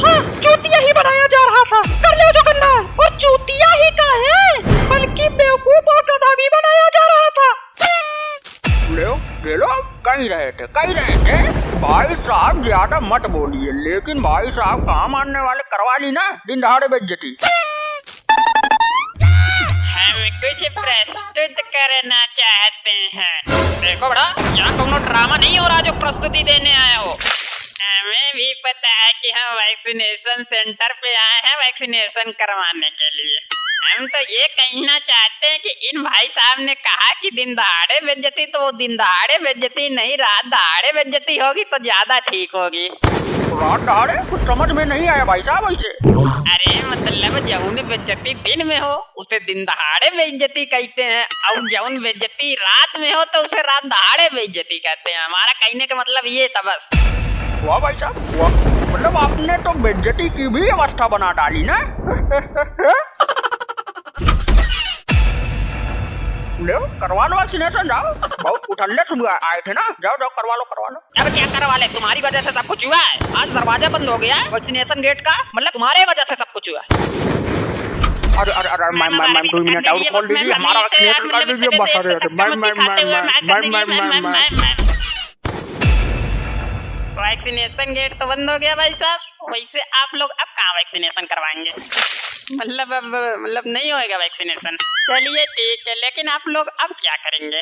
हाँ, चूतिया ही बनाया जा रहा था, कर लो जो करना है। और चूतिया ही का है, बल्कि बेवकूफ और गधा भी बनाया जा रहा था। ले लो, कहीं रहे थे भाई साहब, ज्यादा मत बोलिए। लेकिन भाई साहब, काम आने वाले करवा ली ना, दिन दहाड़े बेइज्जती। हम कुछ प्रस्तुत करना चाहते हैं। देखो बड़ा, यहाँ कोनो ड्रामा नहीं हो रहा जो प्रस्तुति देने आए हो। हमें भी पता है कि हम वैक्सीनेशन सेंटर पे आए हैं वैक्सीनेशन करवाने के लिए। हम तो ये कहना चाहते हैं कि इन भाई साहब ने कहा कि दिन दहाड़े बेइज्जती, तो वो दिन दहाड़े बेइज्जती नहीं, रात दहाड़े बेइज्जती होगी तो ज्यादा ठीक होगी। रात दहाड़े कुछ समझ में नहीं आया भाई साहब ऐसे। अरे मतलब जौन बेइज्जती दिन में हो उसे दिन दहाड़े बेइज्जती कहते हैं, और जौन बेइज्जती रात में हो तो उसे रात दहाड़े बेइज्जती कहते हैं। हमारा कहने का मतलब ये था बस। वाह भाई साहब, वाह, मतलब आपने तो बेइज्जती की भी अवस्था बना डाली ना। ले करवा लो वैक्सीनेशन, जाओ। बहुत उठल्ले सुन आए थे ना, जाओ करवा लो। अब क्या करवा ले, तुम्हारी वजह से सब कुछ हुआ है। आज दरवाजा बंद हो गया है वैक्सीनेशन गेट का, मतलब तुम्हारे वजह से सब कुछ हुआ है। अरे अरे अरे मैम 2 मिनट और खोल दीजिए, हमारा वैक्सीनेशन कर दीजिए बस। अरे वैक्सीनेशन गेट तो बंद हो गया भाई साहब। वैसे आप लोग अब कहाँ वैक्सीनेशन करवाएंगे? मतलब नहीं होएगा वैक्सीनेशन। चलिए ठीक है, लेकिन आप लोग अब क्या करेंगे?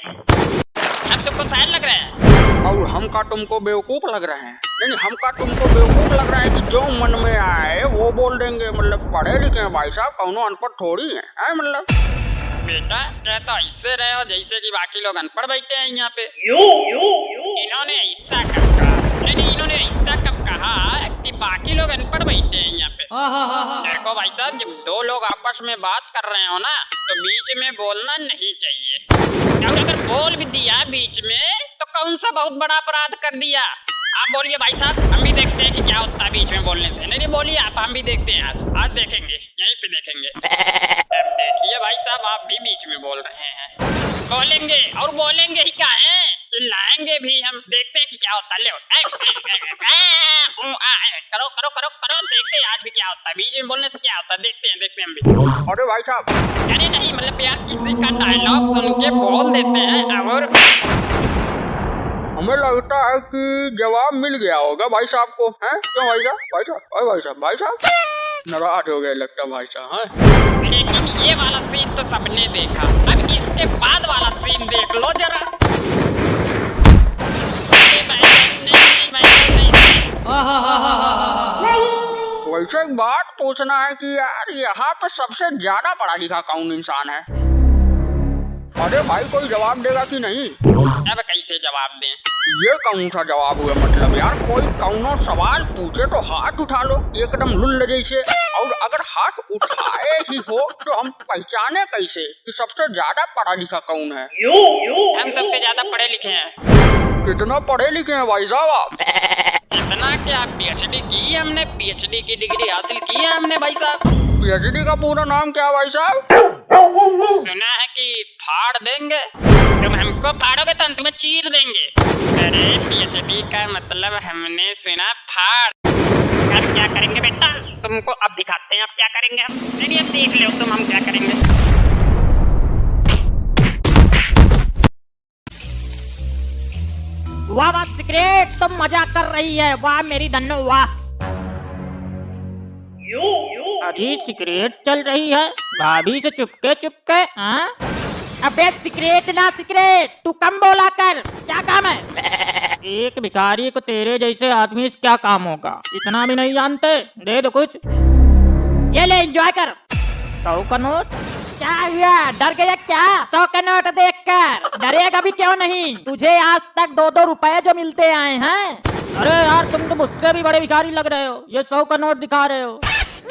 अब तुमको शायद लग रहा है और हमका तुमको बेवकूफ लग रहे हैं? नहीं, हमका तुमको बेवकूफ लग रहा है कि जो मन में आए वो बोल देंगे। मतलब पढ़े लिखे हैं भाई साहब, कौनो अनपढ़ थोड़ी है मतलब। बेटा क्या तो ऐसे रहे हो जैसे कि बाकी लोग अनपढ़ बैठे हैं यहाँ पे। इन्होंने ऐसा कब कहा? नहीं, इन्होंने ऐसा कब कहा कि बाकी लोग अनपढ़ बैठे हैं यहाँ पे? देखो भाई साहब, जब दो लोग आपस में बात कर रहे हो ना तो बीच में बोलना नहीं चाहिए। और अगर बोल भी दिया बीच में तो कौन सा बहुत बड़ा अपराध कर दिया? आप बोलिए भाई साहब, हम भी देखते हैं कि क्या होता है बीच में बोलने से। नहीं बोलिए आप, हम भी देखते हैं। आज देखेंगे, यहीं पे देखेंगे। अब देखिए भाई साहब, आप भी बीच में बोल रहे हैं। बोलेंगे और बोलेंगे ही क्या है, चिल्लाएंगे भी हम। देखते हैं कि क्या होता है। ले करो करो करो करो, देखते हैं आज भी क्या होता है। बीच में बोलने से क्या होता है, देखते हैं हम भी। अरे भाई साहब, अरे नहीं, मतलब यार किसी का डायलॉग सुन के बोल देते हैं और हमें लगता है कि जवाब मिल गया होगा भाई साहब को, हैं? क्यों भाई साहब? भाई साहब नाराज हो गए लगता भाई साहब, हैं? लेकिन ये वाला सीन तो सबने देखा, अब इसके बाद वाला सीन देख लो जरा। वैसे एक बात पूछना है कि यार यहाँ पे सबसे ज्यादा पढ़ा लिखा कौन इंसान है? अरे भाई कोई जवाब देगा कि नहीं? अब कैसे जवाब दें? ये कौन सा जवाब हुआ? मतलब यार कोई कौनो सवाल पूछे तो हाथ उठा लो एकदम लुल्ल जैसे। और अगर हाथ उठाए ही हो तो हम पहचाने कैसे कि सबसे ज्यादा पढ़ा लिखा कौन है? हम सबसे ज्यादा पढ़े लिखे हैं। कितना पढ़े लिखे हैं भाई साहब आप? इतना क्या, पीएचडी की है हमने, पीएचडी की डिग्री हासिल की है हमने भाई साहब। पीएचडी का पूरा नाम क्या है भाई साहब? सुना है कि फाड़ देंगे, तुम हमको फाड़ोगे तो हम तुम्हें चीर देंगे। अरे पीएचडी का मतलब हमने सुना फाड़। अब क्या करेंगे बेटा, तुमको अब दिखाते हैं अब क्या करेंगे हम। नहीं अब देख लो तुम हम क्या करेंगे। वाह वाह सिगरेट, तुम मजा कर रही है। वाह मेरी धन्नो वाह। अभी सिगरेट चल रही है भाभी से चुपके। हाँ अबे सिगरेट ना सिगरेट, तू कम बोला कर, क्या काम है? एक भिखारी को तेरे जैसे आदमी से क्या काम होगा, इतना भी नहीं जानते। दे दो कुछ, ये ले एंजॉय कर। 100 का नोट? क्या हुआ, डर गया क्या? 100 का नोट देखकर डरेगा भी क्यों नहीं? तुझे आज तक 2-2 रुपए जो मिलते आए हैं। अरे यार तुम तो मुझसे भी बड़े भिखारी लग रहे हो, ये 100 का नोट दिखा रहे हो।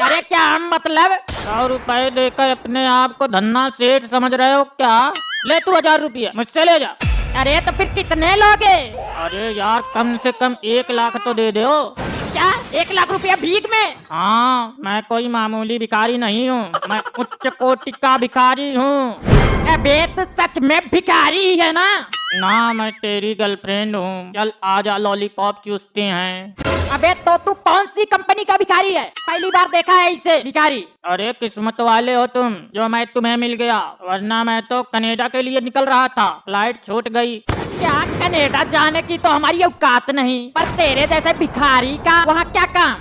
अरे क्या हम मतलब 100 रुपए देकर अपने आप को धन्ना सेठ समझ रहे हो क्या? ले तू 1000 रुपये मुझसे ले जा। अरे तो फिर कितने लोगे? अरे यार कम से कम 1 लाख तो दे दो। क्या 1 लाख रुपया भीख में? हाँ मैं कोई मामूली भिखारी नहीं हूँ, मैं उच्च कोटि का भिखारी हूँ। अबे तो सच में भिखारी है ना? ना मैं तेरी गर्लफ्रेंड हूँ। चल आजा लॉलीपॉप चूसते हैं। अबे तो तू कौन सी कंपनी का भिखारी है? पहली बार देखा है इसे भिखारी। अरे किस्मत वाले हो तुम जो मैं तुम्हें मिल गया, वरना मैं तो कनाडा के लिए निकल रहा था, फ्लाइट छूट गई। क्या कनाडा जाने की तो हमारी औकात नहीं, पर तेरे जैसे भिखारी का वहाँ क्या काम?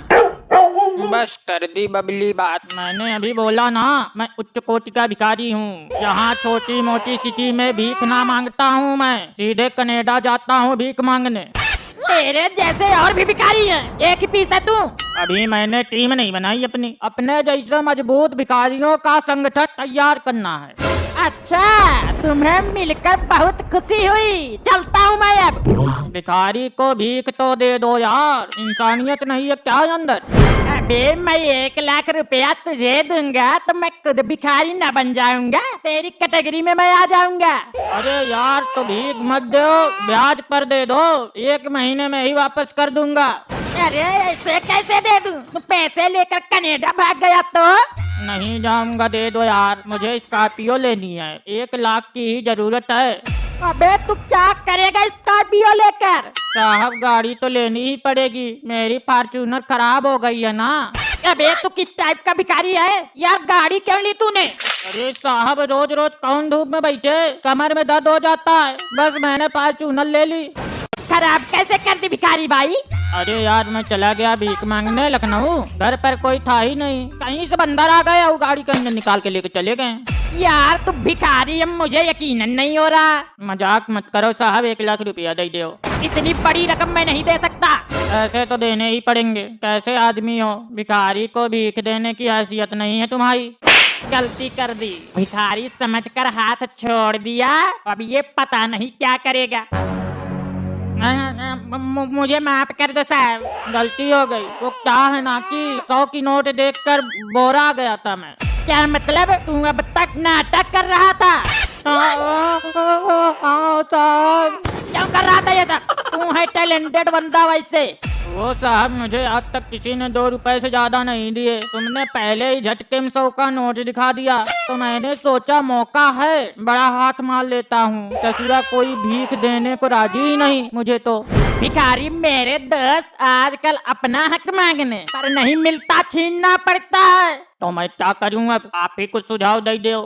बस कर दी बबली बात। मैंने अभी बोला ना मैं उच्च कोटि का भिखारी हूँ। यहाँ छोटी मोटी सिटी में भीख ना मांगता हूँ, मैं सीधे कनाडा जाता हूँ भीख मांगने। तेरे जैसे और भी भिखारी हैं, एक ही पीस है तू। अभी मैंने टीम नहीं बनाई अपने जैसे मजबूत भिखारियों का संगठन तैयार करना है। अच्छा तुम्हें मिलकर बहुत खुशी हुई, चलता हूँ मैं अब। भिखारी को भीख तो दे दो यार, इंसानियत नहीं है क्या अंदर? अबे मैं 1 लाख रुपया तुझे दूंगा तो मैं खुद भिखारी न बन जाऊंगा, तेरी कैटेगरी में मैं आ जाऊंगा। अरे यार तो भीख मत दो, ब्याज पर दे दो, 1 महीने में ही वापस कर दूंगा। अरे ऐसे कैसे दे दूं? तू पैसे लेकर कनाडा भाग गया तो? नहीं जाऊंगा, दे दो यार, मुझे स्कॉर्पियो लेनी है, 1 लाख की ही जरूरत है। अबे तू क्या करेगा स्कॉर्पियो लेकर? साहब गाड़ी तो लेनी ही पड़ेगी, मेरी फॉर्च्यूनर खराब हो गई है ना। अबे तू किस टाइप का भिखारी है यार, गाड़ी क्यों ली तूने? अरे साहब रोज रोज कौन धूप में बैठे, कमर में दर्द हो जाता है, बस मैंने 5 चूनल ले ली। खराब कैसे कर दी भिखारी भाई? अरे यार मैं चला गया भीख मांगने लखनऊ, घर पर कोई था ही नहीं, कहीं से बंदर आ गया और गाड़ी के अंदर निकाल के लेके चले गए। यार तू भिखारी है, मुझे यकीनन नहीं हो रहा। मजाक मत करो साहब, 1 लाख रुपया दे दो। इतनी बड़ी रकम मैं नहीं दे सकता। ऐसे तो देने ही पड़ेंगे, कैसे आदमी हो, भिखारी को भीख देने की हैसियत नहीं है तुम्हारी। गलती कर दी, भिखारी समझकर हाथ छोड़ दिया, अब ये पता नहीं क्या करेगा। मुझे माफ कर दो साहब, गलती हो गई। वो क्या है ना कि 100 की नोट देखकर बोरा गया था मैं। क्या मतलब? तू अब तक नाटक कर रहा था? साहब क्यों कर रहा था ये सब? तू है टैलेंटेड बंदा वैसे। वो साहब मुझे आज तक किसी ने 2 रुपए से ज्यादा नहीं दिए, तुमने पहले ही झटके में 100 का नोट दिखा दिया तो मैंने सोचा मौका है, बड़ा हाथ मार लेता हूँ। ससुरा कोई भीख देने को राजी ही नहीं मुझे तो। भिखारी मेरे दोस्त आजकल अपना हक मांगने पर नहीं मिलता, छीनना पड़ता है। तो मैं क्या करूँ, अब आप ही कुछ सुझाव दे दो।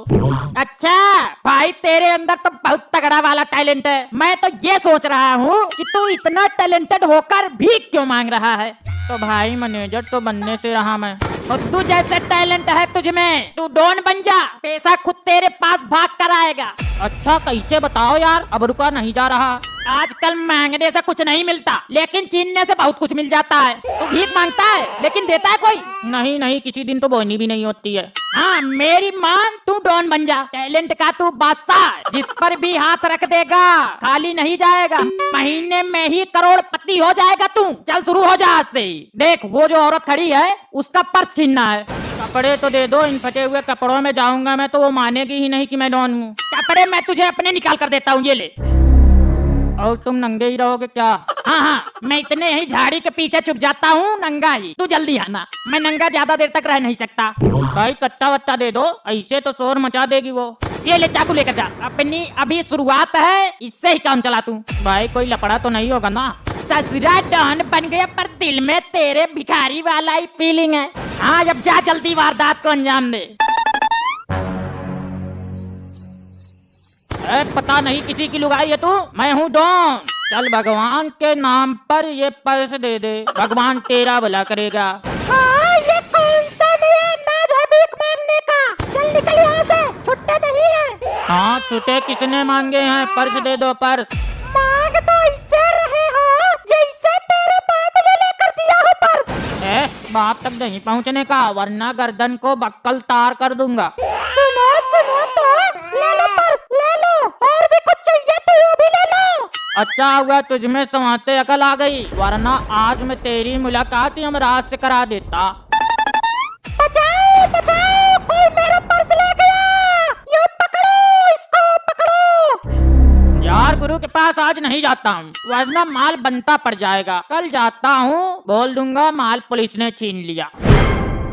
अच्छा भाई, तेरे अंदर तो बहुत तगड़ा वाला टैलेंट है। मैं तो ये सोच रहा हूँ कि तू इतना टैलेंटेड होकर भीख क्यों मांग रहा है? तो भाई मैनेजर तो बनने से रहा मैं, और तू जैसे टैलेंट है तुझ में, तू डॉन बन जा, पैसा खुद तेरे पास भाग कर आएगा। अच्छा कैसे बताओ यार, अब रुका नहीं जा रहा। आजकल मांगने से कुछ नहीं मिलता, लेकिन छीनने से बहुत कुछ मिल जाता है। तू भीख मांगता है लेकिन देता है कोई? नहीं नहीं, किसी दिन तो बोनी भी नहीं होती है। हाँ मेरी मान, तू डॉन बन जा, टैलेंट का तू बादशाह, जिस पर भी हाथ रख देगा खाली नहीं जाएगा, महीने में ही करोड़पति हो जाएगा तू। चल शुरू हो जा आज से ही। देख वो जो औरत खड़ी है उसका पर्स छीनना है। कपड़े तो दे दो, इन फटे हुए कपड़ों में जाऊंगा मैं तो वो मानेगी ही नहीं कि मैं डॉन हूँ। कपड़े मैं तुझे अपने निकाल कर देता हूँ, ये ले। और तुम नंगे ही रहोगे क्या? हाँ हाँ, मैं इतने ही झाड़ी के पीछे छुप जाता हूँ नंगा ही, तू जल्दी आना, मैं नंगा ज्यादा देर तक रह नहीं सकता। भाई कट्टा वट्टा दे दो, ऐसे तो शोर मचा देगी वो। ये ले चाकू लेकर जा, अपनी अभी शुरुआत है, इससे ही काम चला तू। भाई कोई लपड़ा तो नहीं होगा ना? ससुरा डॉन बन गया पर दिल में तेरे भिखारी वाला ही फीलिंग है। हाँ अब जा जल्दी वारदात को अंजाम दे। पता नहीं किसी की लुगाई है तू, मैं हूँ डॉन। चल भगवान के नाम पर ये पर्स दे दे, भगवान तेरा भला करेगा। हाँ, ये कौन सा नया अंदाज है भीख मांगने का? चल निकल यहाँ से, छुट्टे नहीं है। हाँ छुट्टे किसने मांगे हैं, पर्स दे दो पर्स। मांग तो इससे रहे हो जैसे तेरे बाप ने लेकर दिया हो पर्स। बाप तक नहीं पहुँचने का, वरना गर्दन को बक्कल तार कर दूंगा। सुनो सुनो तो, ले लो पर्स, ले लो, और भी कुछ चाहिए तो वो भी ले लो। अच्छा हुआ तुझ में समाते अकल आ गई, वरना आज मैं तेरी मुलाकात ही यमराज से करा देता। बचाओ बचाओ, कोई मेरा पर्स ले गया, ये पकड़ो, इसको पकड़ो। यार गुरु के पास आज नहीं जाता हूँ, वरना माल बनता पड़ जाएगा। कल जाता हूँ, बोल दूंगा माल पुलिस ने छीन लिया।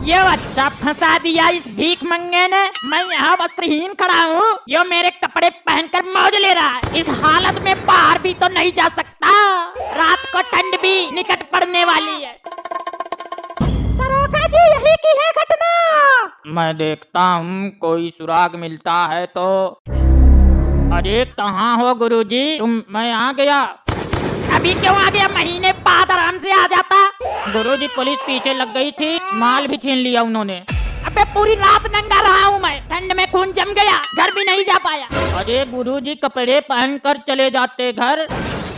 ये अच्छा फंसा दिया इस भीख मंगे ने। मैं यहाँ वस्त्रहीन खड़ा हूँ, ये मेरे कपड़े पहनकर मौज ले रहा है। इस हालत में बाहर भी तो नहीं जा सकता, रात को ठंड भी निकट पड़ने वाली है। दरोगा जी यही की है घटना। मैं देखता हूँ कोई सुराग मिलता है तो। अरे कहाँ हो गुरुजी तुम? मैं आ गया। अभी क्यों आ गया? महीने बाद आराम से आ जाता। गुरुजी पुलिस पीछे लग गई थी, माल भी छीन लिया उन्होंने। अबे पूरी रात नंगा रहा हूँ मैं, ठंड में खून जम गया, घर भी नहीं जा पाया। अरे गुरुजी कपड़े पहन कर चले जाते घर,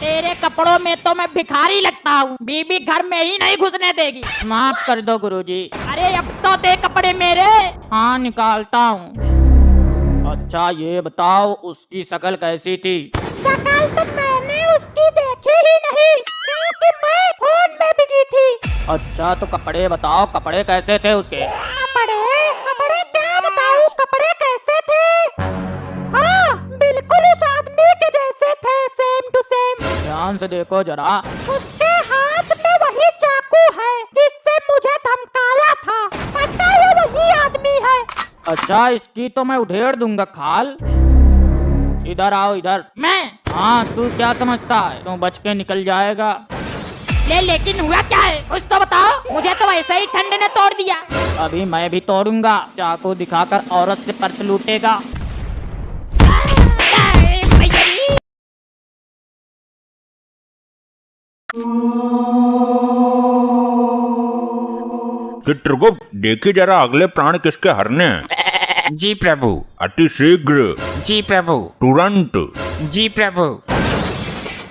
तेरे कपड़ों में तो मैं भिखारी लगता हूँ, बीबी घर में ही नहीं घुसने देगी। माफ कर दो गुरुजी। अरे अब तो दे कपड़े मेरे। हाँ निकालता हूँ। अच्छा ये बताओ उसकी शक्ल कैसी थी? शक्ल तो मैंने उसकी देखी ही नहीं, क्योंकि मैं फोन में बिजी थी। अच्छा तो कपड़े बताओ, कपड़े कैसे थे उसके? कपड़े कपड़े क्या बताऊं, कपड़े कैसे थे? हाँ बिल्कुल उस आदमी के जैसे थे, सेम टू सेम। ध्यान से देखो जरा। उसके हाथ में वही चाकू है जिससे मुझे धमकाया था, पता है वही आदमी है। अच्छा इसकी तो मैं उधेड़ दूंगा खाल। इधर आओ इधर। मैं? हाँ तू क्या समझता है, तू बच के निकल जाएगा। लेकिन हुआ क्या है कुछ तो बताओ। मुझे तो ऐसे ही ठंड ने तोड़ दिया। अभी मैं भी तोड़ूंगा। चाकू दिखाकर औरत से पर्स लूटेगा। चित्रगुप्त देखिए जरा अगले प्राण किसके हरने हैं। जी प्रभु। अति शीघ्र, जी प्रभु। तुरंत। जी प्रभु।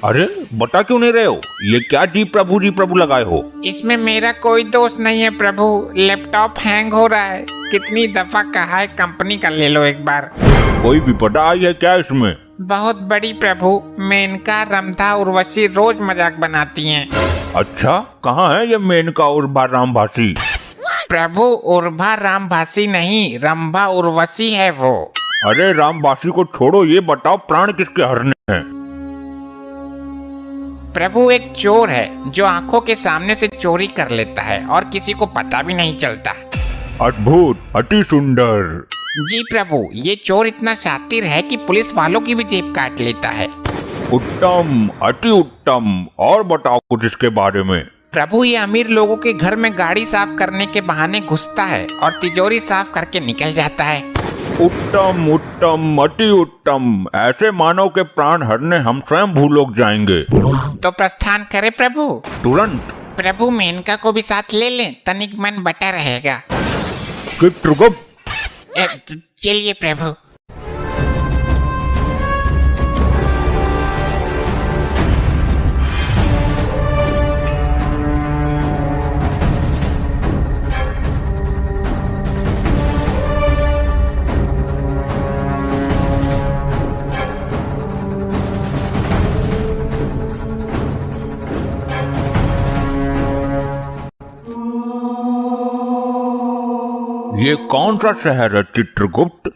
अरे बता क्यों नहीं रहे हो? ये क्या जी प्रभु लगाए हो? इसमें मेरा कोई दोष नहीं है प्रभु। लैपटॉप हैंग हो रहा है। कितनी दफा कहा है कंपनी का ले लो एक बार। कोई विपदा आई है क्या इसमें? बहुत बड़ी प्रभु। मेनका, रंभा, उर्वशी रोज मजाक बनाती हैं। अच्छा, कहाँ है ये मेनका उर्वा रामभासी? प्रभु उर्वा रामभासी नहीं, रंभा उर्वशी है वो। अरे रामभासी को छोड़ो, ये बताओ प्राण किसके हरने हैं? प्रभु एक चोर है जो आंखों के सामने से चोरी कर लेता है और किसी को पता भी नहीं चलता। अद्भुत, अति सुंदर। जी प्रभु, ये चोर इतना शातिर है कि पुलिस वालों की भी जेब काट लेता है। उत्तम, अति उत्तम। और बताओ कुछ इसके बारे में। प्रभु ये अमीर लोगों के घर में गाड़ी साफ करने के बहाने घुसता है और तिजोरी साफ करके निकल जाता है। उत्तम उत्तम, अति उत्तम। ऐसे मानव के प्राण हरने हम स्वयं भूलोक जाएंगे। तो प्रस्थान करे प्रभु। तुरंत। प्रभु मेनका को भी साथ ले लें, तनिक मन बटा रहेगा। चित्रगुप्त। चलिए प्रभु। ये कौन सा शहर है चित्रगुप्त?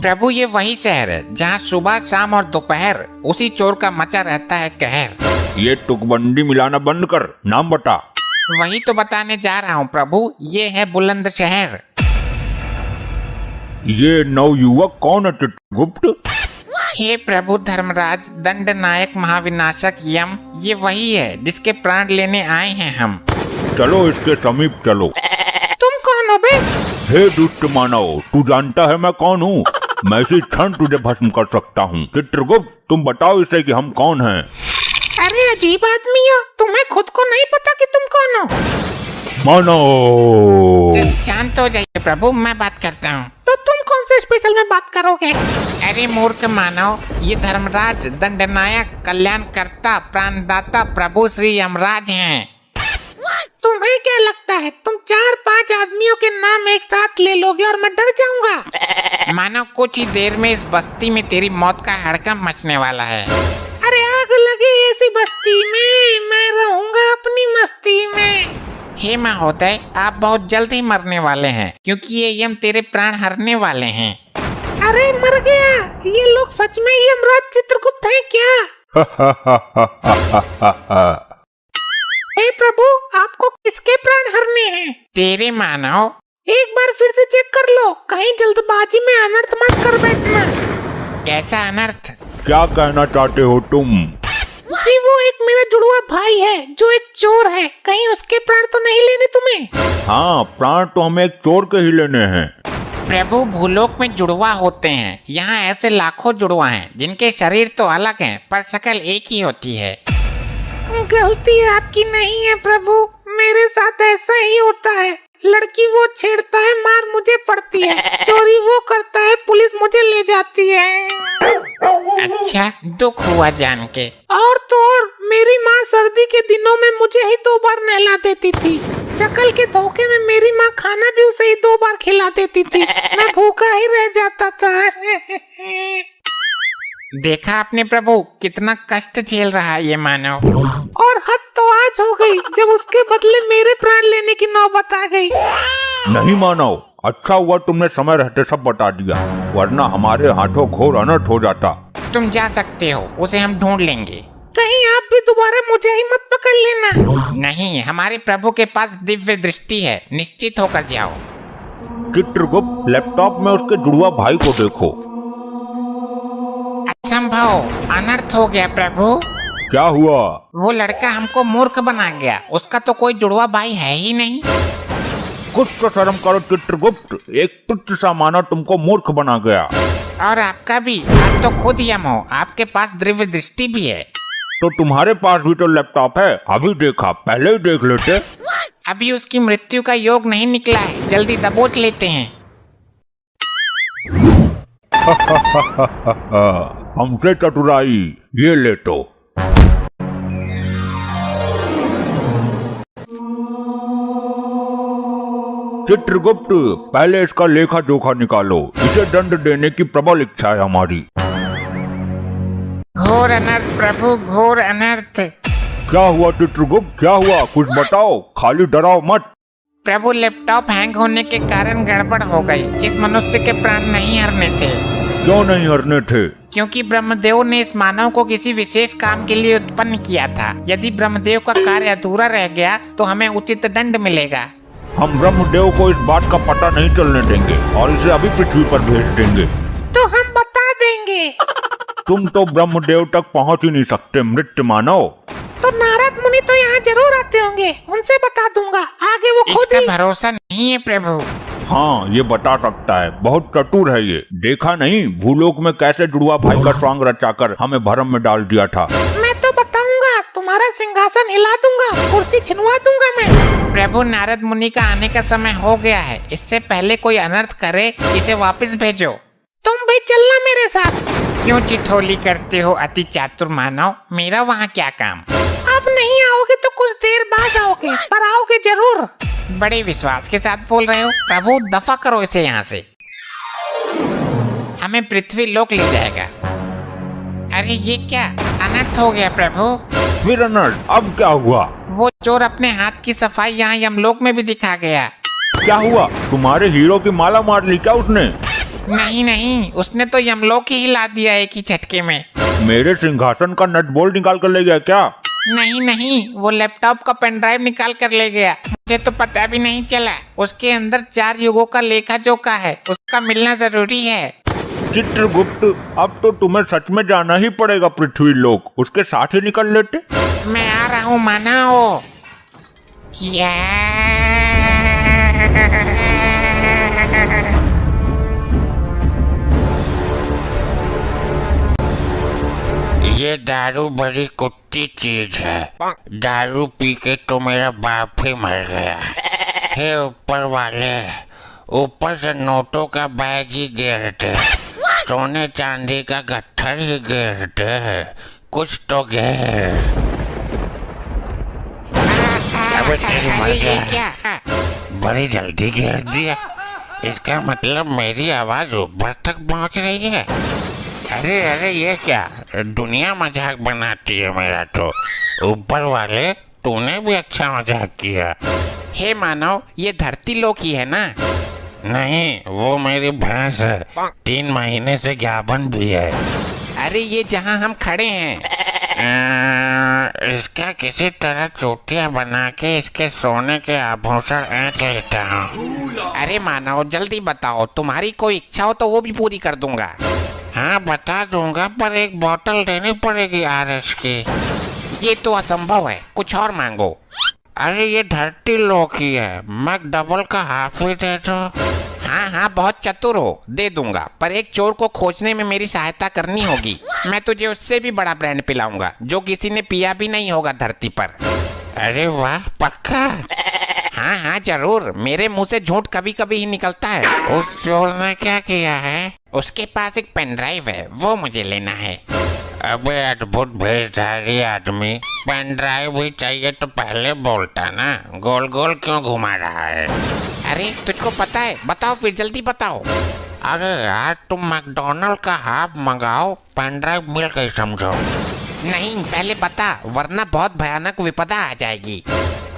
प्रभु ये वही शहर है जहाँ सुबह शाम और दोपहर उसी चोर का मचा रहता है कहर। ये तुकबंदी मिलाना बंद कर, नाम बता। वही तो बताने जा रहा हूँ प्रभु। ये है बुलंद शहर। ये नवयुवक कौन है चित्रगुप्त? हे प्रभु धर्मराज, दंड नायक, महाविनाशक यम, ये वही है जिसके प्राण लेने आए हैं हम। चलो इसके समीप चलो। तुम कौन हो बे? हे दुष्ट मानव, तू जानता है मैं कौन हूँ? मैं इसी क्षण तुझे भस्म कर सकता हूँ। चित्रगुप्त, तुम बताओ इसे कि हम कौन हैं। अरे अजीब आदमी हो, तुम्हें खुद को नहीं पता कि तुम कौन हो? मानव। शांत हो जाइए प्रभु, मैं बात करता हूँ। तो तुम कौन से स्पेशल में बात करोगे? अरे मूर्ख मानव, ये धर्मराज, दंडनायक, कल्याणकर्ता, प्राणदाता प्रभु श्री यमराज हैं। तुम्हें क्या लगता है तुम 4-5 आदमियों के नाम एक साथ ले लोगे और मैं डर जाऊंगा? मानो कुछ ही देर में इस बस्ती में तेरी मौत का हड़कंप मचने वाला है। अरे आग लगे ऐसी बस्ती में, मैं रहूंगा अपनी मस्ती में। हे महोदय, आप बहुत जल्द ही मरने वाले हैं क्योंकि ये यम तेरे प्राण हरने वाले हैं। अरे मर गया, ये लोग सच में यमराज चित्रगुप्त हैं क्या? हे प्रभु, आपको किसके प्राण हरने हैं? तेरे मानव। एक बार फिर से चेक कर लो, कहीं जल्दबाजी में अनर्थ मत कर बैठना। कैसा अनर्थ? क्या कहना चाहते हो तुम? जी वो एक मेरा जुड़वा भाई है जो एक चोर है, कहीं उसके प्राण तो नहीं लेने तुम्हें? हाँ, प्राण तो हमें एक चोर के ही लेने हैं। प्रभु भूलोक में जुड़वा होते हैं, यहाँ ऐसे लाखों जुड़वा हैं जिनके शरीर तो अलग हैं पर शक्ल एक ही होती है। गलती आपकी नहीं है प्रभु, मेरे साथ ऐसा ही होता है। लड़की वो छेड़ता है, मार मुझे पड़ती है। चोरी वो करता है, पुलिस मुझे ले जाती है। अच्छा, दुख हुआ जान के। और तो और मेरी माँ सर्दी के दिनों में मुझे ही 2 बार नहला देती थी। शक्ल के धोखे में मेरी माँ खाना भी उसे ही 2 बार खिला देती थी। मैं भूखा ही रह जाता था। देखा आपने प्रभु, कितना कष्ट झेल रहा है ये मानव। और हद तो आज हो गई जब उसके बदले मेरे प्राण लेने की नौबत आ गई। नहीं मानव, अच्छा हुआ तुमने समय रहते सब बता दिया, वरना हमारे हाथों घोर अनर्थ हो जाता। तुम जा सकते हो, उसे हम ढूंढ लेंगे। कहीं आप भी दोबारा मुझे ही मत पकड़ लेना। नहीं, हमारे प्रभु के पास दिव्य दृष्टि है, निश्चित होकर जाओ। चित्रगुप्त, लैपटॉप में उसके जुड़वा भाई को देखो। असंभव, अनर्थ हो गया प्रभु। क्या हुआ? वो लड़का हमको मूर्ख बना गया, उसका तो कोई जुड़वा भाई है ही नहीं। कुछ तो शर्म करो चित्रगुप्त, एक तुच्छ सा मानव तुमको मूर्ख बना गया। और आपका भी, आप तो खुद यम हो, आपके पास दिव्य दृष्टि भी है। तो तुम्हारे पास भी तो लैपटॉप है, अभी देखा, पहले ही देख लेते। अभी उसकी मृत्यु का योग नहीं निकला है, जल्दी दबोच लेते हैं। हमसे चतुराई, ये ले तो। चित्रगुप्त, पहले इसका लेखा जोखा निकालो, इसे दंड देने की प्रबल इच्छा है हमारी। घोर अनर्थ प्रभु, घोर अनर्थ। क्या हुआ चित्रगुप्त, क्या हुआ, कुछ बताओ, खाली डराओ मत। प्रभु, लैपटॉप हैंग होने के कारण गड़बड़ हो गई। इस मनुष्य के प्राण नहीं हरने थे। क्यों नहीं हरने थे? क्योंकि ब्रह्मदेव ने इस मानव को किसी विशेष काम के लिए उत्पन्न किया था। यदि ब्रह्मदेव का कार्य अधूरा रह गया तो हमें उचित दंड मिलेगा। हम ब्रह्मदेव को इस बात का पता नहीं चलने देंगे और इसे अभी पृथ्वी पर भेज देंगे। तो हम बता देंगे। तुम तो ब्रह्मदेव तक पहुंच ही नहीं सकते मृत्य मानव। तो नारद मुनि तो यहाँ जरूर आते होंगे, उनसे बता दूंगा, आगे वो खुद ही। भरोसा नहीं है प्रभु। हाँ, ये बता सकता है, बहुत चतुर है ये। देखा नहीं भूलोक में कैसे जुड़वा भाई का स्वांग रचाकर हमें भरम में डाल दिया था। मैं तो बताऊंगा, तुम्हारा सिंहासन हिला दूंगा, कुर्सी छिनवा दूंगा मैं। प्रभु, नारद मुनि का आने का समय हो गया है, इससे पहले कोई अनर्थ करे इसे वापस भेजो। तुम भी चलना मेरे साथ। क्यों चिठोली करते हो अति चातुर मानव, मेरा वहाँ क्या काम। अब नहीं आओगे तो कुछ देर बाद आओगे, पर आओगे जरूर। बड़े विश्वास के साथ बोल रहे हो। प्रभु, दफा करो इसे यहाँ से, हमें पृथ्वी लोक ले जाएगा। अरे ये क्या अनर्थ हो गया प्रभु। फिर अनर्थ, अब क्या हुआ? वो चोर अपने हाथ की सफाई यहाँ यमलोक में भी दिखा गया। क्या हुआ, तुम्हारे हीरो की माला मार ली क्या उसने? नहीं नहीं, उसने तो यमलोक ही हिला दिया एक ही झटके में। मेरे सिंहासन का नट बोल्ट निकाल कर ले गया क्या? नहीं नहीं, वो लैपटॉप का पेन ड्राइव निकाल कर ले गया। मुझे तो पता भी नहीं चला। उसके अंदर 4 युगों का लेखा जोखा है, उसका मिलना जरूरी है। चित्रगुप्त, अब तो तुम्हें सच में जाना ही पड़ेगा पृथ्वी लोक, उसके साथ ही निकल लेते। मैं आ रहा हूँ मानव। ये दारू बड़ी कुत्ती चीज है, दारू पी के तो मेरा बाप ही मर गया। हे ऊपर वाले, ऊपर से नोटों का बैग ही गिरते, सोने चांदी का गट्ठर ही गिरते, कुछ तो गिर। अबे तेरी मर गया, बड़ी जल्दी गिर दिया। इसका मतलब मेरी आवाज ऊपर तक पहुंच रही है। अरे अरे, ये क्या, दुनिया मजाक बनाती है मेरा तो। ऊपर वाले, तूने भी अच्छा मजाक किया। हे मानव, ये धरती लोक ही है ना? नहीं, वो मेरी भैंस है, 3 महीने से ज्ञापन भी है। अरे ये जहाँ हम खड़े हैं। इसका किसी तरह चोटियां बना के इसके सोने के आभूषण ऐंठ लेता हूँ। अरे मानव, जल्दी बताओ, तुम्हारी कोई इच्छा हो तो वो भी पूरी कर दूंगा। हाँ बता दूंगा, पर एक बोतल देनी पड़ेगी RS की। ये तो असंभव है, कुछ और मांगो। अरे ये धरती लोक ही है, मैं डबल का हाफ ही दे दो। हाँ हाँ, बहुत चतुर हो, दे दूंगा, पर एक चोर को खोजने में मेरी सहायता करनी होगी। मैं तुझे उससे भी बड़ा ब्रांड पिलाऊंगा, जो किसी ने पिया भी नहीं होगा धरती पर। अरे वाह, पक्का? हाँ हाँ जरूर, मेरे मुंह से झूठ कभी कभी ही निकलता है। उस चोर ने क्या किया है? उसके पास एक पेन ड्राइव है, वो मुझे लेना है। अबे अद्भुत भेषधारी आदमी, पेन ड्राइव भी चाहिए तो पहले बोलता ना, गोल गोल क्यों घुमा रहा है? अरे तुझको पता है, बताओ फिर, जल्दी बताओ। अरे यार, तुम मैकडोनल्ड का हाफ मंगाओ, पेन ड्राइव मिल गई समझो। नहीं, पहले बता, वरना बहुत भयानक विपदा आ जाएगी।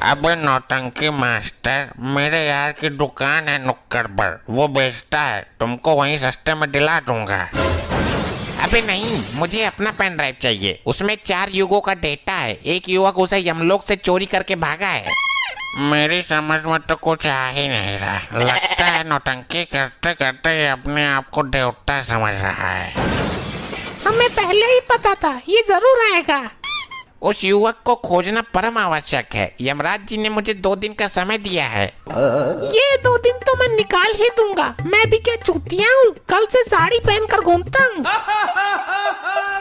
अबे नौटंकी मास्टर, मेरे यार की दुकान है नुक्कड़ पर, वो बेचता है, तुमको वहीं सस्ते में दिला दूंगा। अबे नहीं, मुझे अपना पेन ड्राइव चाहिए, उसमें 4 युगों का डेटा है। एक युवक उसे यमलोक से चोरी करके भागा है। मेरी समझ में तो कुछ आ ही नहीं रहा, लगता है नौटंकी करते करते ये अपने आप को देवता समझ रहा है। हमें पहले ही पता था ये जरूर आएगा। उस युवक को खोजना परम आवश्यक है। यमराज जी ने मुझे 2 दिन का समय दिया है। ये 2 दिन तो मैं निकाल ही दूंगा। मैं भी क्या चूतिया हूँ, कल से साड़ी पहन कर घूमता हूँ।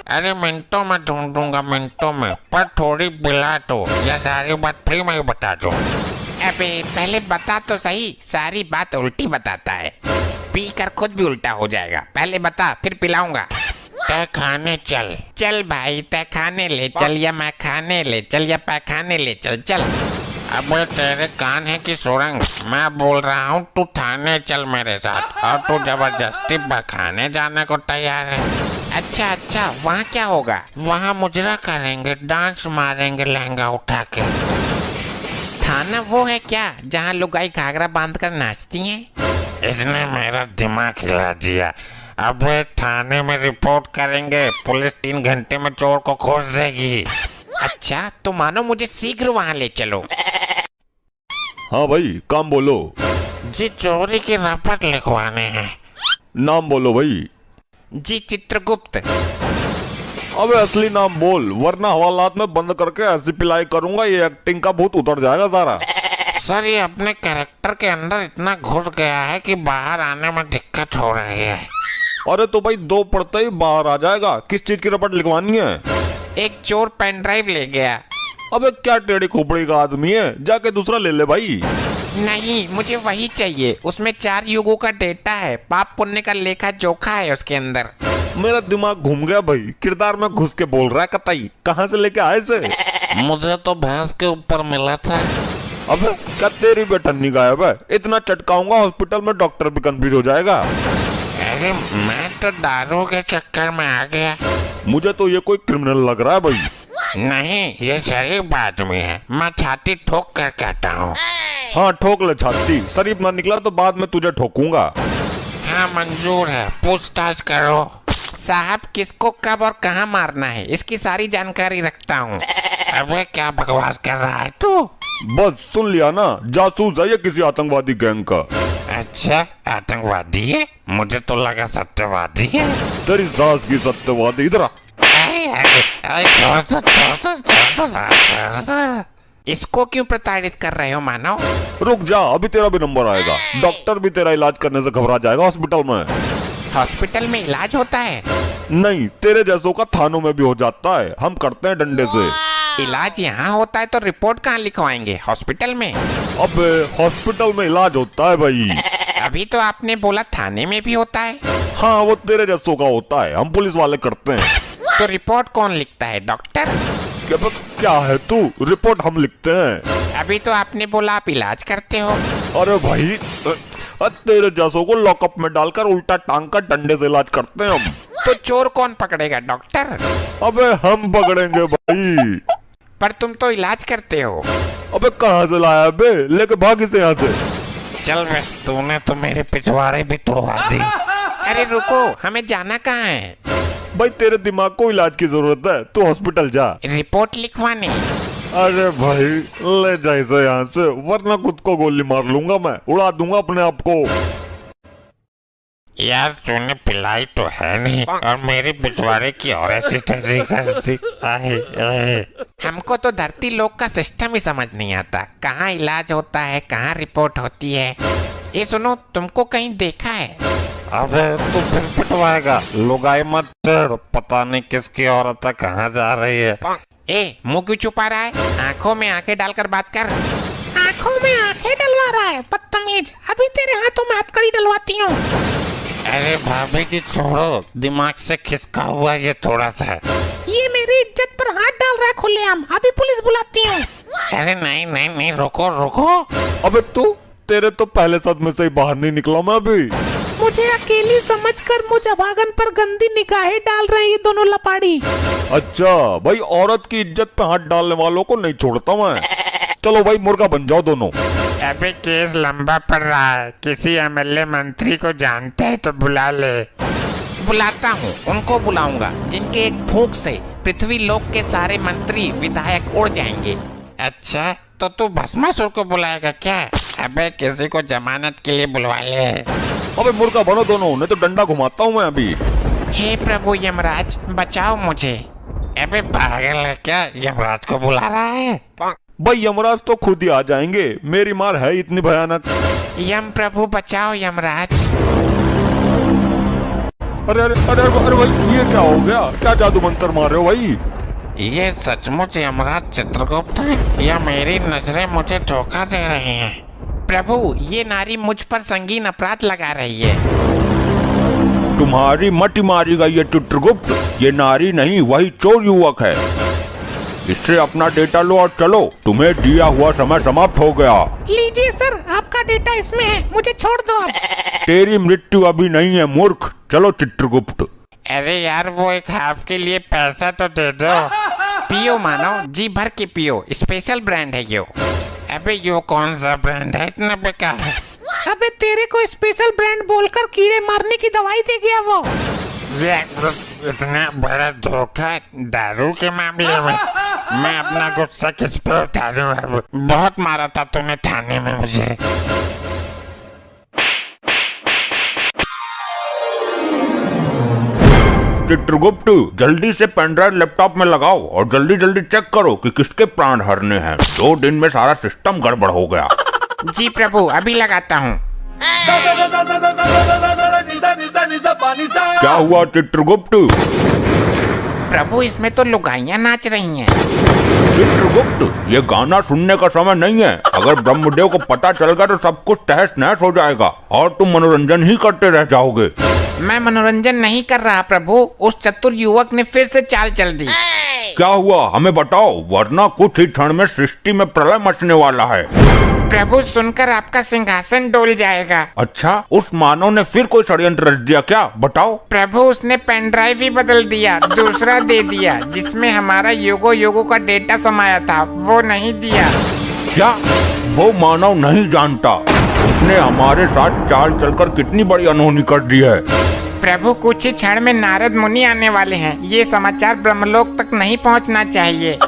अरे मिनटों में ढूंढूंगा, मिनटों में, पर थोड़ी बिला तो, या सारी बात फ्री में ही बता दो। अबे पहले बता तो सही, सारी बात उल्टी बताता है, पी कर खुद भी उल्टा हो जाएगा। पहले बता फिर पिलाऊंगा। तय खाने चल। चल भाई, तय खाने ले चल, या मैं खाने ले चल, या पैखाने ले चल। चल। अब तेरे कान है कि सुरंग? मैं बोल रहा हूँ तू थाने चल मेरे साथ, और तू जबरदस्ती पैखाने जाने को तैयार है। अच्छा, वहाँ क्या होगा? वहाँ मुजरा करेंगे, डांस मारेंगे लहंगा उठा के। थाना वो है क्या जहाँ लुगाई घाघरा बांध कर नाचती हैं? इसने मेरा दिमाग हिला दिया। अब थाने में रिपोर्ट करेंगे, पुलिस 3 घंटे में चोर को खोज देगी। अच्छा तो मानो मुझे शीघ्र वहाँ ले चलो। हाँ भाई, काम बोलो। जी चोरी की रपट लिखवाने हैं। नाम बोलो भाई। जी चित्रगुप्त। अबे असली नाम बोल, वरना हवालात में बंद करके ऐसी पिलाई करूंगा ये एक्टिंग का भूत उतर जाएगा सारा। सर ये अपने कैरेक्टर के अंदर इतना घुस गया है कि बाहर आने में दिक्कत हो रही है। अरे तो भाई 2 पढ़ते ही बाहर आ जाएगा। किस चीज की रपट लिखवानी है? एक चोर पेन ड्राइव ले गया। अबे क्या टेढ़ी खोपड़ी का आदमी है, जाके दूसरा ले ले भाई। नहीं, मुझे वही चाहिए। उसमें 4 युगों का डेटा है, पाप पुण्य का लेखा जोखा है उसके अंदर। मेरा दिमाग घूम गया भाई, किरदार में घुस के बोल रहा है कतई। कहाँ से लेके आए से? मुझे तो भैंस के ऊपर मिला था। अबे क्या तेरी बेटन्नी गायब है? इतना चटकाऊंगा हॉस्पिटल में डॉक्टर भी कंफ्यूज हो जाएगा। अरे मैं तो दारू के चक्कर में आ गया। मुझे तो ये कोई क्रिमिनल लग रहा है भाई। नहीं, ये शरीफ आदमी है, मैं छाती ठोक कर कहता हूँ। हाँ ठोक ले छाती, शरीफ ना निकला तो बाद में तुझे ठोकूंगा। हाँ मंजूर है, पूछताछ करो। साहब किसको कब और कहाँ मारना है इसकी सारी जानकारी रखता हूँ। अबे क्या बकवास कर रहा है तू? बस सुन लिया ना, जासूस है ये किसी आतंकवादी गैंग का। अच्छा आतंकवादी है? मुझे तो लगा सत्यवादी है। तेरी सास की सत्यवादी। इधर आ। इसको क्यों प्रताड़ित कर रहे हो मानव? रुक जा, अभी तेरा भी नंबर आएगा। डॉक्टर भी तेरा इलाज करने से घबरा जाएगा हॉस्पिटल में। हॉस्पिटल में इलाज होता है? नहीं, तेरे जैसों का थानों में भी हो जाता है, हम करते हैं डंडे से। इलाज यहाँ होता है तो रिपोर्ट कहाँ लिखवाएंगे? हॉस्पिटल में? अबे हॉस्पिटल में इलाज होता है भाई। अभी तो आपने बोला थाने में भी होता है। हाँ वो तेरे जैसों का होता है, हम पुलिस वाले करते हैं। तो रिपोर्ट कौन लिखता है? डॉक्टर? क्या है तू? रिपोर्ट हम लिखते हैं। अभी तो आपने बोला आप इलाज करते हो। अरे भाई तेरे जैसों को लॉकअप में डालकर उल्टा टांग कर डंडे से इलाज करते हैं हम। तो चोर कौन पकड़ेगा? डॉक्टर? अबे हम पकड़ेंगे भाई। पर तुम तो इलाज करते हो। अबे कहाँ से लाया बे? लेके भाग इसे यहाँ से। चल बे, तूने तो मेरे पिछवाड़े भी तोड़वा दी। अरे रुको, हमें जाना कहाँ है? भाई तेरे दिमाग को इलाज की जरूरत है, तू हॉस्पिटल जा। रिपोर्ट लिखवाने? अरे भाई ले जा इसे यहाँ से, वरना खुद को गोली मार लूंगा मैं, उड़ा दूंगा अपने आप को। यार तूने पिलाई तो है नहीं और मेरी पिछवाड़े की और ऐसी तैसी करती। हमको तो धरती लोक का सिस्टम ही समझ नहीं आता, कहाँ इलाज होता है, कहाँ रिपोर्ट होती है। ये सुनो, तुमको कहीं देखा है? अबे तू फिर पिटवाएगा, लुगाई मत छेड़, पता नहीं किसकी औरत है कहाँ जा रही है। ए मुंह क्यों छुपा रहा है? आंखों में आंखें डालकर बात कर। आंखों में आंखें डलवा रहा है बदतमीज, अभी तेरे हाथों में हथकड़ी डलवाती हूँ। अरे भाभी जी छोड़ो, दिमाग से खिसका हुआ ये थोड़ा सा। ये मेरी इज्जत पर हाथ डाल रहा है खुलेआम, अभी पुलिस बुलाती हूँ। अरे नहीं नहीं नहीं, रुको रुको। अबे तू, तेरे तो पहले सदमे से ही बाहर नहीं निकला मैं अभी। मुझे अकेली समझकर मुझे भागन पर गंदी निगाहें डाल रहे ये दोनों लपाड़ी। अच्छा भाई, औरत की इज्जत पे हाथ डालने वालों को नहीं छोड़ता मैं। चलो भाई मुर्गा बन जाओ दोनों। अबे केस लंबा पड़ रहा है, किसी एमएलए मंत्री को जानते है तो बुला ले। बुलाता हूँ, उनको बुलाऊंगा जिनके एक फूंक से पृथ्वी लोक के सारे मंत्री विधायक उड़ जाएंगे। अच्छा तो तू भस्मासुर को बुलाएगा क्या? अबे किसी को जमानत के लिए बुलवा ले। अबे मुर्गा बनो दोनों, नहीं तो डंडा घुमाता हूँ मैं अभी। हे प्रभु यमराज, बचाओ मुझे। अबे पागल है क्या, यमराज को बुला रहा है? भाई यमराज तो खुद ही आ जाएंगे, मेरी मार है इतनी भयानक। यम प्रभु बचाओ यमराज। अरे अरे अरे अरे भाई ये क्या हो गया, क्या जादू मंत्र मार रहे हो भाई? ये सचमुच यमराज चित्रगुप्त है या मेरी नजरें मुझे धोखा दे रही हैं? प्रभु ये नारी मुझ पर संगीन अपराध लगा रही है। तुम्हारी मटी मारेगा ये चित्रगुप्त, ये नारी नहीं वही चोर युवक है। इससे अपना डेटा लो और चलो, तुम्हें दिया हुआ समय समाप्त हो गया। लीजिए सर, आपका डेटा इसमें है, मुझे छोड़ दो अब। तेरी मृत्यु अभी नहीं है मूर्ख, चलो चित्रगुप्त। अरे यार वो एक हाफ के लिए पैसा तो दे दो। पियो मानो, जी भर के पियो, स्पेशल ब्रांड है यो। अबे यो कौन सा ब्रांड है, इतना बेकार है। अबे तेरे को स्पेशल ब्रांड बोलकर कीड़े मारने की दवाई दे गया वो। इतना बड़ा धोखा दारू के मामले में, मैं अपना गुस्सा किस पे उतारूं अब? बहुत मारा था तूने थाने में मुझे। चित्रगुप्त जल्दी से पेनड्राइव लैपटॉप में लगाओ और जल्दी जल्दी चेक करो कि किसके प्राण हरने हैं। 2 दिन में सारा सिस्टम गड़बड़ हो गया। जी प्रभु अभी लगाता हूँ। क्या हुआ चित्रगुप्त? प्रभु इसमें तो लुगाइयाँ नाच रही हैं। चित्रगुप्त ये गाना सुनने का समय नहीं है। अगर ब्रह्मदेव को पता चल गया तो सब कुछ तहस नहस हो जाएगा और तुम मनोरंजन ही करते रह जाओगे। मैं मनोरंजन नहीं कर रहा प्रभु, उस चतुर युवक ने फिर से चाल चल दी। क्या हुआ हमें बताओ, वरना कुछ ही क्षण में सृष्टि में प्रलय मचने वाला है। प्रभु सुनकर आपका सिंहासन डोल जाएगा। अच्छा, उस मानव ने फिर कोई षड्यंत्र रच दिया क्या, बताओ। प्रभु उसने पेन ड्राइव ही बदल दिया, दूसरा दे दिया जिसमें हमारा युगों का डेटा समाया था, वो नहीं दिया। क्या वो मानव नहीं जानता उसने हमारे साथ चाल चलकर कितनी बड़ी अनहोनी कर दी है? प्रभु कुछ ही क्षण में नारद मुनि आने वाले हैं, ये समाचार ब्रह्मलोक तक नहीं पहुंचना चाहिए।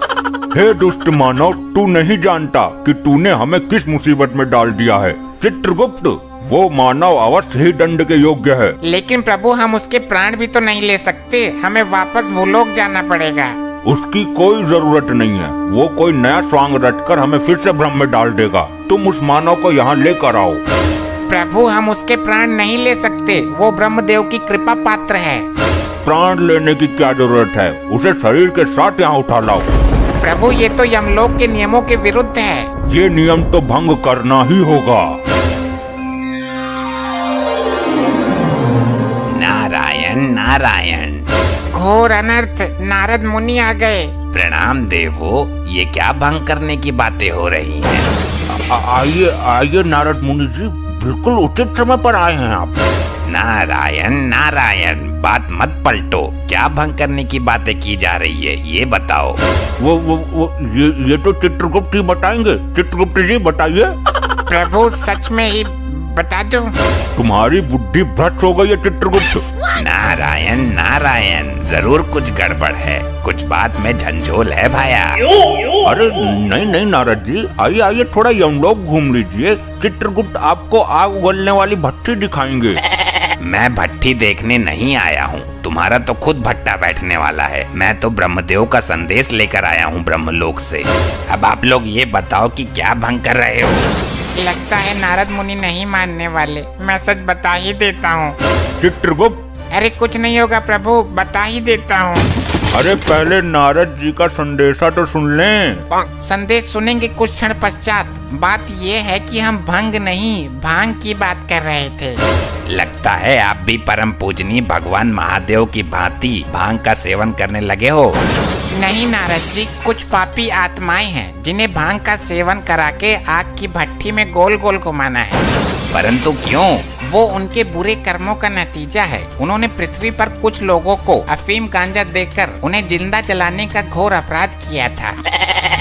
हे दुष्ट मानव, तू नहीं जानता कि तूने हमें किस मुसीबत में डाल दिया है। चित्रगुप्त वो मानव अवश्य ही दंड के योग्य है। लेकिन प्रभु हम उसके प्राण भी तो नहीं ले सकते, हमें वापस भूलोक जाना पड़ेगा। उसकी कोई जरूरत नहीं है, वो कोई नया स्वांग रचकर हमें फिर से भ्रम में डाल देगा। तुम उस मानव को यहाँ लेकर आओ। प्रभु हम उसके प्राण नहीं ले सकते, वो ब्रह्मदेव की कृपा पात्र है। प्राण लेने की क्या जरूरत है, उसे शरीर के साथ यहाँ उठा लाओ। प्रभु ये तो यमलोक के नियमों के विरुद्ध है। ये नियम तो भंग करना ही होगा। नारायण नारायण, घोर अनर्थ, नारद मुनि आ गए। प्रणाम देवो, ये क्या भंग करने की बातें हो रही हैं? आइए आइए नारद मुनि जी, बिल्कुल उचित समय पर आए हैं आप। नारायण नारायण, बात मत पलटो, क्या भंग करने की बातें की जा रही है ये बताओ। वो ये तो चित्रगुप्त ही बताएंगे। चित्रगुप्त जी बताइए। प्रभु सच में ही बता दो। तुम्हारी बुद्धि भ्रष्ट हो गई है चित्रगुप्त। नारायण नारायण, जरूर कुछ गड़बड़ है, कुछ बात में झंझोल है भाया। अरे नहीं नहीं नारद जी, आइए आइए थोड़ा यमलोक घूम लीजिए। चित्रगुप्त आपको आग उगलने वाली भट्टी दिखाएंगे। मैं भट्टी देखने नहीं आया हूँ, तुम्हारा तो खुद भट्टा बैठने वाला है। मैं तो ब्रह्मदेव का संदेश लेकर आया हूँ ब्रह्मलोक से। अब आप लोग ये बताओ कि क्या भंग कर रहे हो। लगता है नारद मुनि नहीं मानने वाले, मैं सच बता ही देता हूँ। चित्रगुप्त अरे कुछ नहीं होगा प्रभु, बता ही देता हूँ। अरे पहले नारद जी का संदेशा तो सुन लें। संदेश सुनेंगे कुछ क्षण पश्चात। बात ये है कि हम भंग नहीं भांग की बात कर रहे थे। लगता है आप भी परम पूजनीय भगवान महादेव की भांति भांग का सेवन करने लगे हो। नहीं नारद जी, कुछ पापी आत्माएं हैं जिन्हें भांग का सेवन करा के आग की भट्टी में गोल गोल घुमाना है। परंतु क्यों? वो उनके बुरे कर्मों का नतीजा है। उन्होंने पृथ्वी पर कुछ लोगों को अफीम गांजा देकर उन्हें जिंदा जलाने का घोर अपराध किया था।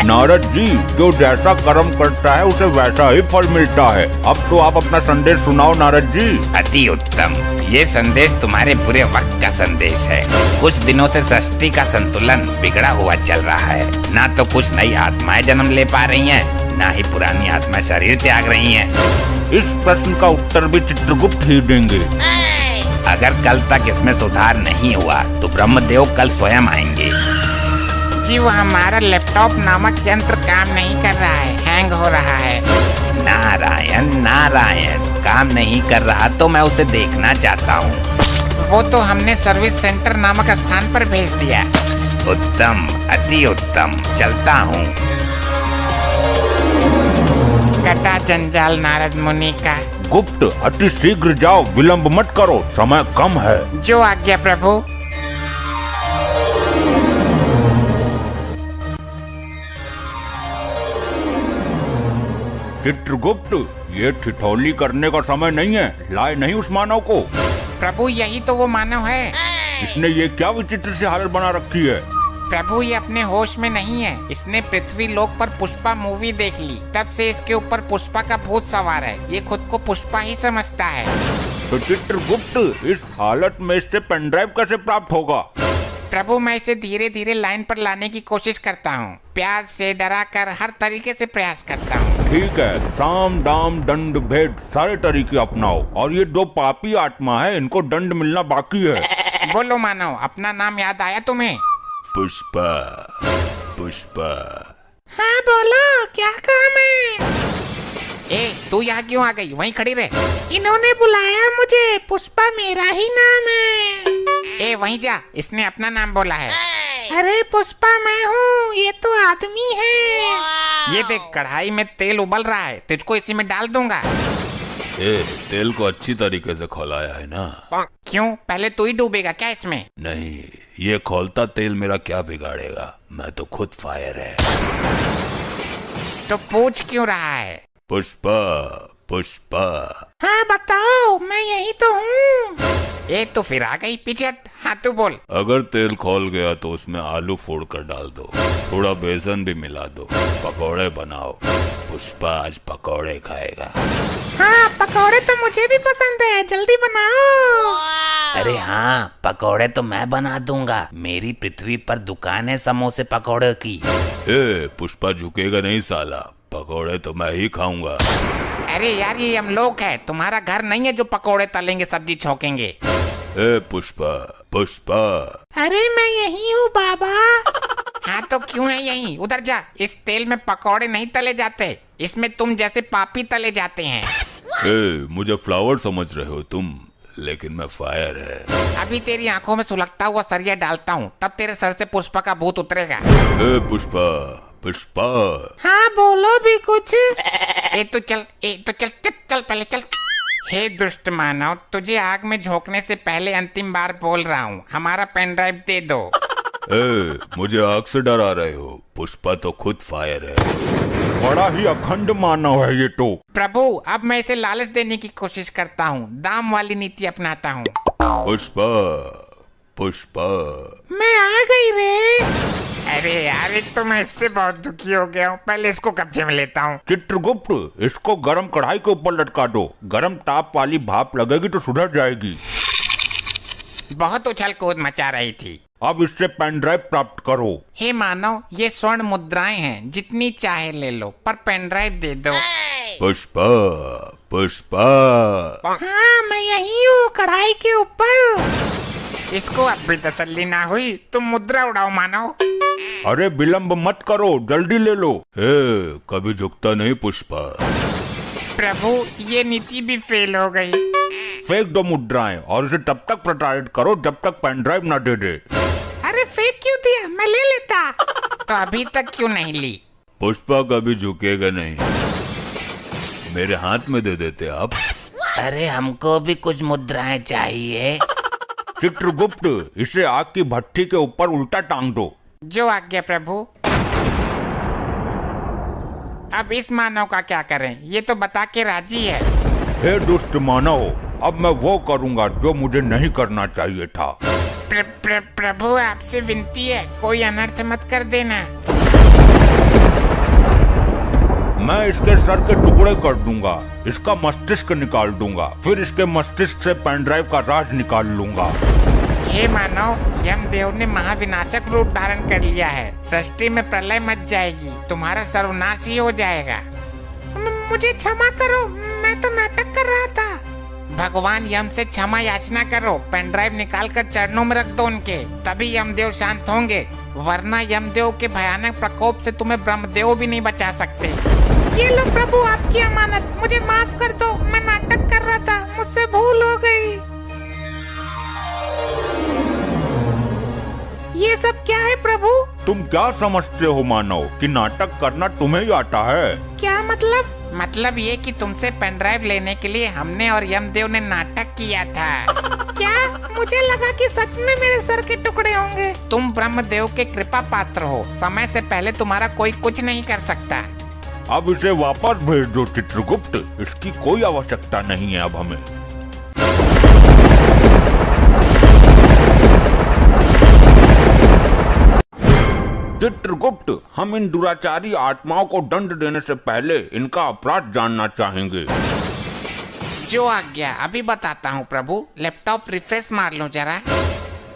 नारद जी, जो जैसा कर्म करता है उसे वैसा ही फल मिलता है। अब तो आप अपना संदेश सुनाओ नारद जी। अति उत्तम, ये संदेश तुम्हारे बुरे वक्त का संदेश है। कुछ दिनों से सृष्टि का संतुलन बिगड़ा हुआ चल रहा है। ना तो कुछ नई आत्माएं जन्म ले पा रही हैं, ना ही पुरानी आत्माएं शरीर त्याग रही हैं। इस प्रश्न का उत्तर भी चित्रगुप्त ही देंगे। अगर कल तक इसमें सुधार नहीं हुआ तो ब्रह्मदेव कल स्वयं आएंगे। जी वो हमारा लैपटॉप नामक यंत्र काम नहीं कर रहा है, हैंग हो रहा है। नारायण नारायण, काम नहीं कर रहा तो मैं उसे देखना चाहता हूँ। वो तो हमने सर्विस सेंटर नामक स्थान पर भेज दिया। उत्तम, अति उत्तम, चलता हूँ। कटा जंजाल नारद मुनि का। गुप्त, अति शीघ्र जाओ, विलंब मत करो, समय कम है। जो आज्ञा प्रभु। चित्रगुप्त, ये ठिठोली करने का समय नहीं है, लाए नहीं उस मानव को। प्रभु यही तो वो मानव है। इसने ये क्या विचित्र सी हालत बना रखी है। प्रभु ये अपने होश में नहीं है। इसने पृथ्वी लोक पर पुष्पा मूवी देख ली, तब से इसके ऊपर पुष्पा का भूत सवार है। ये खुद को पुष्पा ही समझता है। तो चित्रगुप्त, इस हालत में इससे पेनड्राइव कैसे प्राप्त होगा। प्रभु मैं इसे धीरे धीरे लाइन पर लाने की कोशिश करता हूँ, प्यार से डरा कर हर तरीके से प्रयास करता हूँ। ठीक है, साम दाम दंड भेद सारे तरीके अपनाओ, और ये दो पापी आत्मा है, इनको दंड मिलना बाकी है। बोलो मानव, अपना नाम याद आया तुम्हें? पुष्पा, पुष्पा। हाँ बोलो, क्या काम है? ए तू यहाँ क्यों आ गई? वहीं खड़ी रहे। इन्होंने बुलाया मुझे, पुष्पा मेरा ही नाम है। ए वहीं जा, इसने अपना नाम बोला है। अरे पुष्पा मैं हूँ, ये तो आदमी है। ये देख कढ़ाई में तेल उबल रहा है, तुझको इसी में डाल दूंगा। तेल को अच्छी तरीके से खौलाया है ना? क्यों, पहले तू ही डूबेगा क्या इसमें? नहीं, ये खौलता तेल मेरा क्या बिगाड़ेगा, मैं तो खुद फायर है। तो पूछ क्यों रहा है? पुष्पा, पुष्पा। हाँ बताओ, मैं यही तो हूँ। ए तो फिर आ गई, पीछे हट। हाँ तू बोल। अगर तेल खौल गया तो उसमें आलू फोड़ कर डाल दो, थोड़ा बेसन भी मिला दो, पकौड़े बनाओ। पुष्पा आज पकौड़े खाएगा। हाँ पकौड़े तो मुझे भी पसंद है, जल्दी बनाओ। अरे हाँ, पकौड़े तो मैं बना दूंगा, मेरी पृथ्वी पर दुकान है समोसे पकौड़े की। पुष्पा झुकेगा नहीं साला, पकौड़े तो मैं ही खाऊंगा। अरे यार ये हम लोग है, तुम्हारा घर नहीं है जो पकौड़े तलेंगे सब्जी छौकेंगे। पुष्पा, पुष्पा। अरे मैं यही हूँ बाबा। हाँ तो क्यों है यहीं? उधर जा, इस तेल में पकौड़े नहीं तले जाते, इसमें तुम जैसे पापी तले जाते हैं। मुझे फ्लावर समझ रहे हो तुम, लेकिन मैं फायर है। अभी तेरी आंखों में सुलगता हुआ सरिया डालता हूँ, तब तेरे सर से पुष्पा का भूत उतरेगा। पुष्पा, पुष्पा। हाँ बोलो भी कुछ। तो चल चल पहले चल। हे दुष्ट मानव, तुझे आग में झोंकने से पहले अंतिम बार बोल रहा हूँ, हमारा पेन ड्राइव दे दो। मुझे आग से डरा रहे हो? पुष्पा तो खुद फायर है। बड़ा ही अखंड मानव है ये तो। प्रभु अब मैं इसे लालच देने की कोशिश करता हूँ, दाम वाली नीति अपनाता हूँ। पुष्पा, पुष्पा। मैं आ गई रे। अरे यार तो मैं इससे बहुत दुखी हो गया हूँ, पहले इसको कब्जे में लेता हूँ। चित्रगुप्त, इसको गरम कढ़ाई के ऊपर लटका दो, गरम ताप वाली भाप लगेगी तो सुधर जाएगी। बहुत उछल कूद मचा रही थी। अब इससे पेन ड्राइव प्राप्त करो। हे मानव, ये स्वर्ण मुद्राएं हैं, जितनी चाहे ले लो, पर पेन ड्राइव दे दो। पुष्पा, पुष्पा। हाँ मैं यही हूँ, कढ़ाई के ऊपर। इसको अब भी तसल्ली ना हुई, तुम मुद्रा उड़ाओ मानव। अरे विलंब मत करो, जल्दी ले लो। कभी झुकता नहीं पुष्पा। प्रभु ये नीति भी फेल हो गई। फेंक दो मुद्राएं और इसे तब तक प्रताड़ित करो जब तक पेन ड्राइव न दे दे। अरे फेंक क्यों दिया, मैं ले लेता। तो अभी तक क्यों नहीं ली? पुष्पा कभी झुकेगा नहीं, मेरे हाथ में दे देते आप। अरे हमको भी कुछ मुद्राएं चाहिए। चित्रगुप्त, इसे आग की भट्टी के ऊपर उल्टा टांग दो। जो आज्ञा प्रभु। अब इस मानव का क्या करें, ये तो बता के राजी है। हे दुष्ट मानव, अब मैं वो करूंगा जो मुझे नहीं करना चाहिए था। प्रभु आपसे विनती है, कोई अनर्थ मत कर देना। मैं इसके सर के टुकड़े कर दूंगा, इसका मस्तिष्क निकाल दूंगा, फिर इसके मस्तिष्क से पेन ड्राइव का राज निकाल लूंगा। हे मानव, यमदेव ने महाविनाशक रूप धारण कर लिया है, सृष्टि में प्रलय मच जाएगी, तुम्हारा सर्वनाश ही हो जाएगा। मुझे क्षमा करो, मैं तो नाटक कर रहा था। भगवान यम से क्षमा याचना करो, पेन ड्राइव निकाल कर चरणों में रख दो उनके, तभी यमदेव शांत होंगे। वरना यमदेव के भयानक प्रकोप से तुम्हें ब्रह्मदेव भी नहीं बचा सकते। ये लो प्रभु आपकी अमानत, मुझे माफ कर दो, मैं नाटक कर रहा था, मुझसे भूल हो गई। ये सब क्या है प्रभु? तुम क्या समझते हो मानव कि नाटक करना तुम्हें ही आता है? क्या मतलब? मतलब ये कि तुमसे पेन ड्राइव लेने के लिए हमने और यमदेव ने नाटक किया था। क्या? मुझे लगा कि सच में मेरे सर के टुकड़े होंगे। तुम ब्रह्मदेव के कृपा पात्र हो, समय से पहले तुम्हारा कोई कुछ नहीं कर सकता। अब इसे वापस भेज दो चित्रगुप्त, इसकी कोई आवश्यकता नहीं है अब हमें। चित्रगुप्त, हम इन दुराचारी आत्माओं को दंड देने से पहले इनका अपराध जानना चाहेंगे। जो आज्ञा, अभी बताता हूँ प्रभु। लैपटॉप रिफ्रेश मार लो जरा।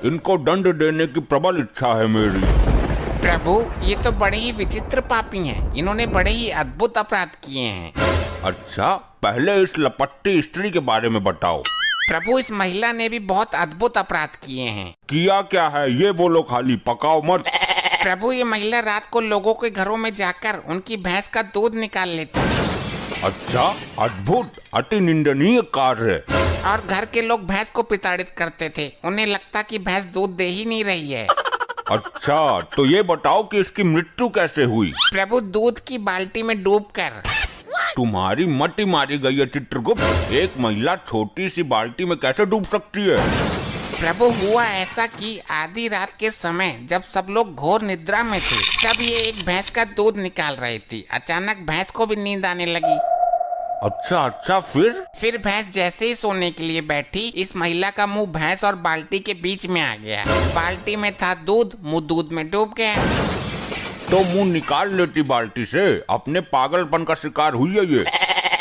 इनको दंड देने की प्रबल इच्छा है मेरी। प्रभु, ये तो बड़े ही विचित्र पापी हैं। इन्होंने बड़े ही अद्भुत अपराध किए हैं। अच्छा, पहले इस लपट्टी स्त्री के बारे में बताओ। प्रभु, इस महिला ने भी बहुत अद्भुत अपराध किए हैं। किया क्या है ये बोलो, खाली पकाओ मत। प्रभु, ये महिला रात को लोगों के घरों में जाकर उनकी भैंस का दूध निकाल लेती है। अच्छा, अद्भुत, अति निंदनीय कार्य। और घर के लोग भैंस को प्रताड़ित करते थे। उन्हें लगता कि भैंस दूध दे ही नहीं रही है। अच्छा, तो ये बताओ कि इसकी मृत्यु कैसे हुई? प्रभु, दूध की बाल्टी में डूबकर। तुम्हारी मति मारी गई है चित्रगुप्त। एक महिला छोटी सी बाल्टी में कैसे डूब सकती है? प्रभु, हुआ ऐसा कि आधी रात के समय जब सब लोग घोर निद्रा में थे, तब ये एक भैंस का दूध निकाल रही थी। अचानक भैंस को भी नींद आने लगी। अच्छा, फिर भैंस जैसे ही सोने के लिए बैठी, इस महिला का मुंह भैंस और बाल्टी के बीच में आ गया। बाल्टी में था दूध, मुंह दूध में डूब गया। तो मुंह निकाल लेती बाल्टी से। अपने पागलपन का शिकार हुई है ये।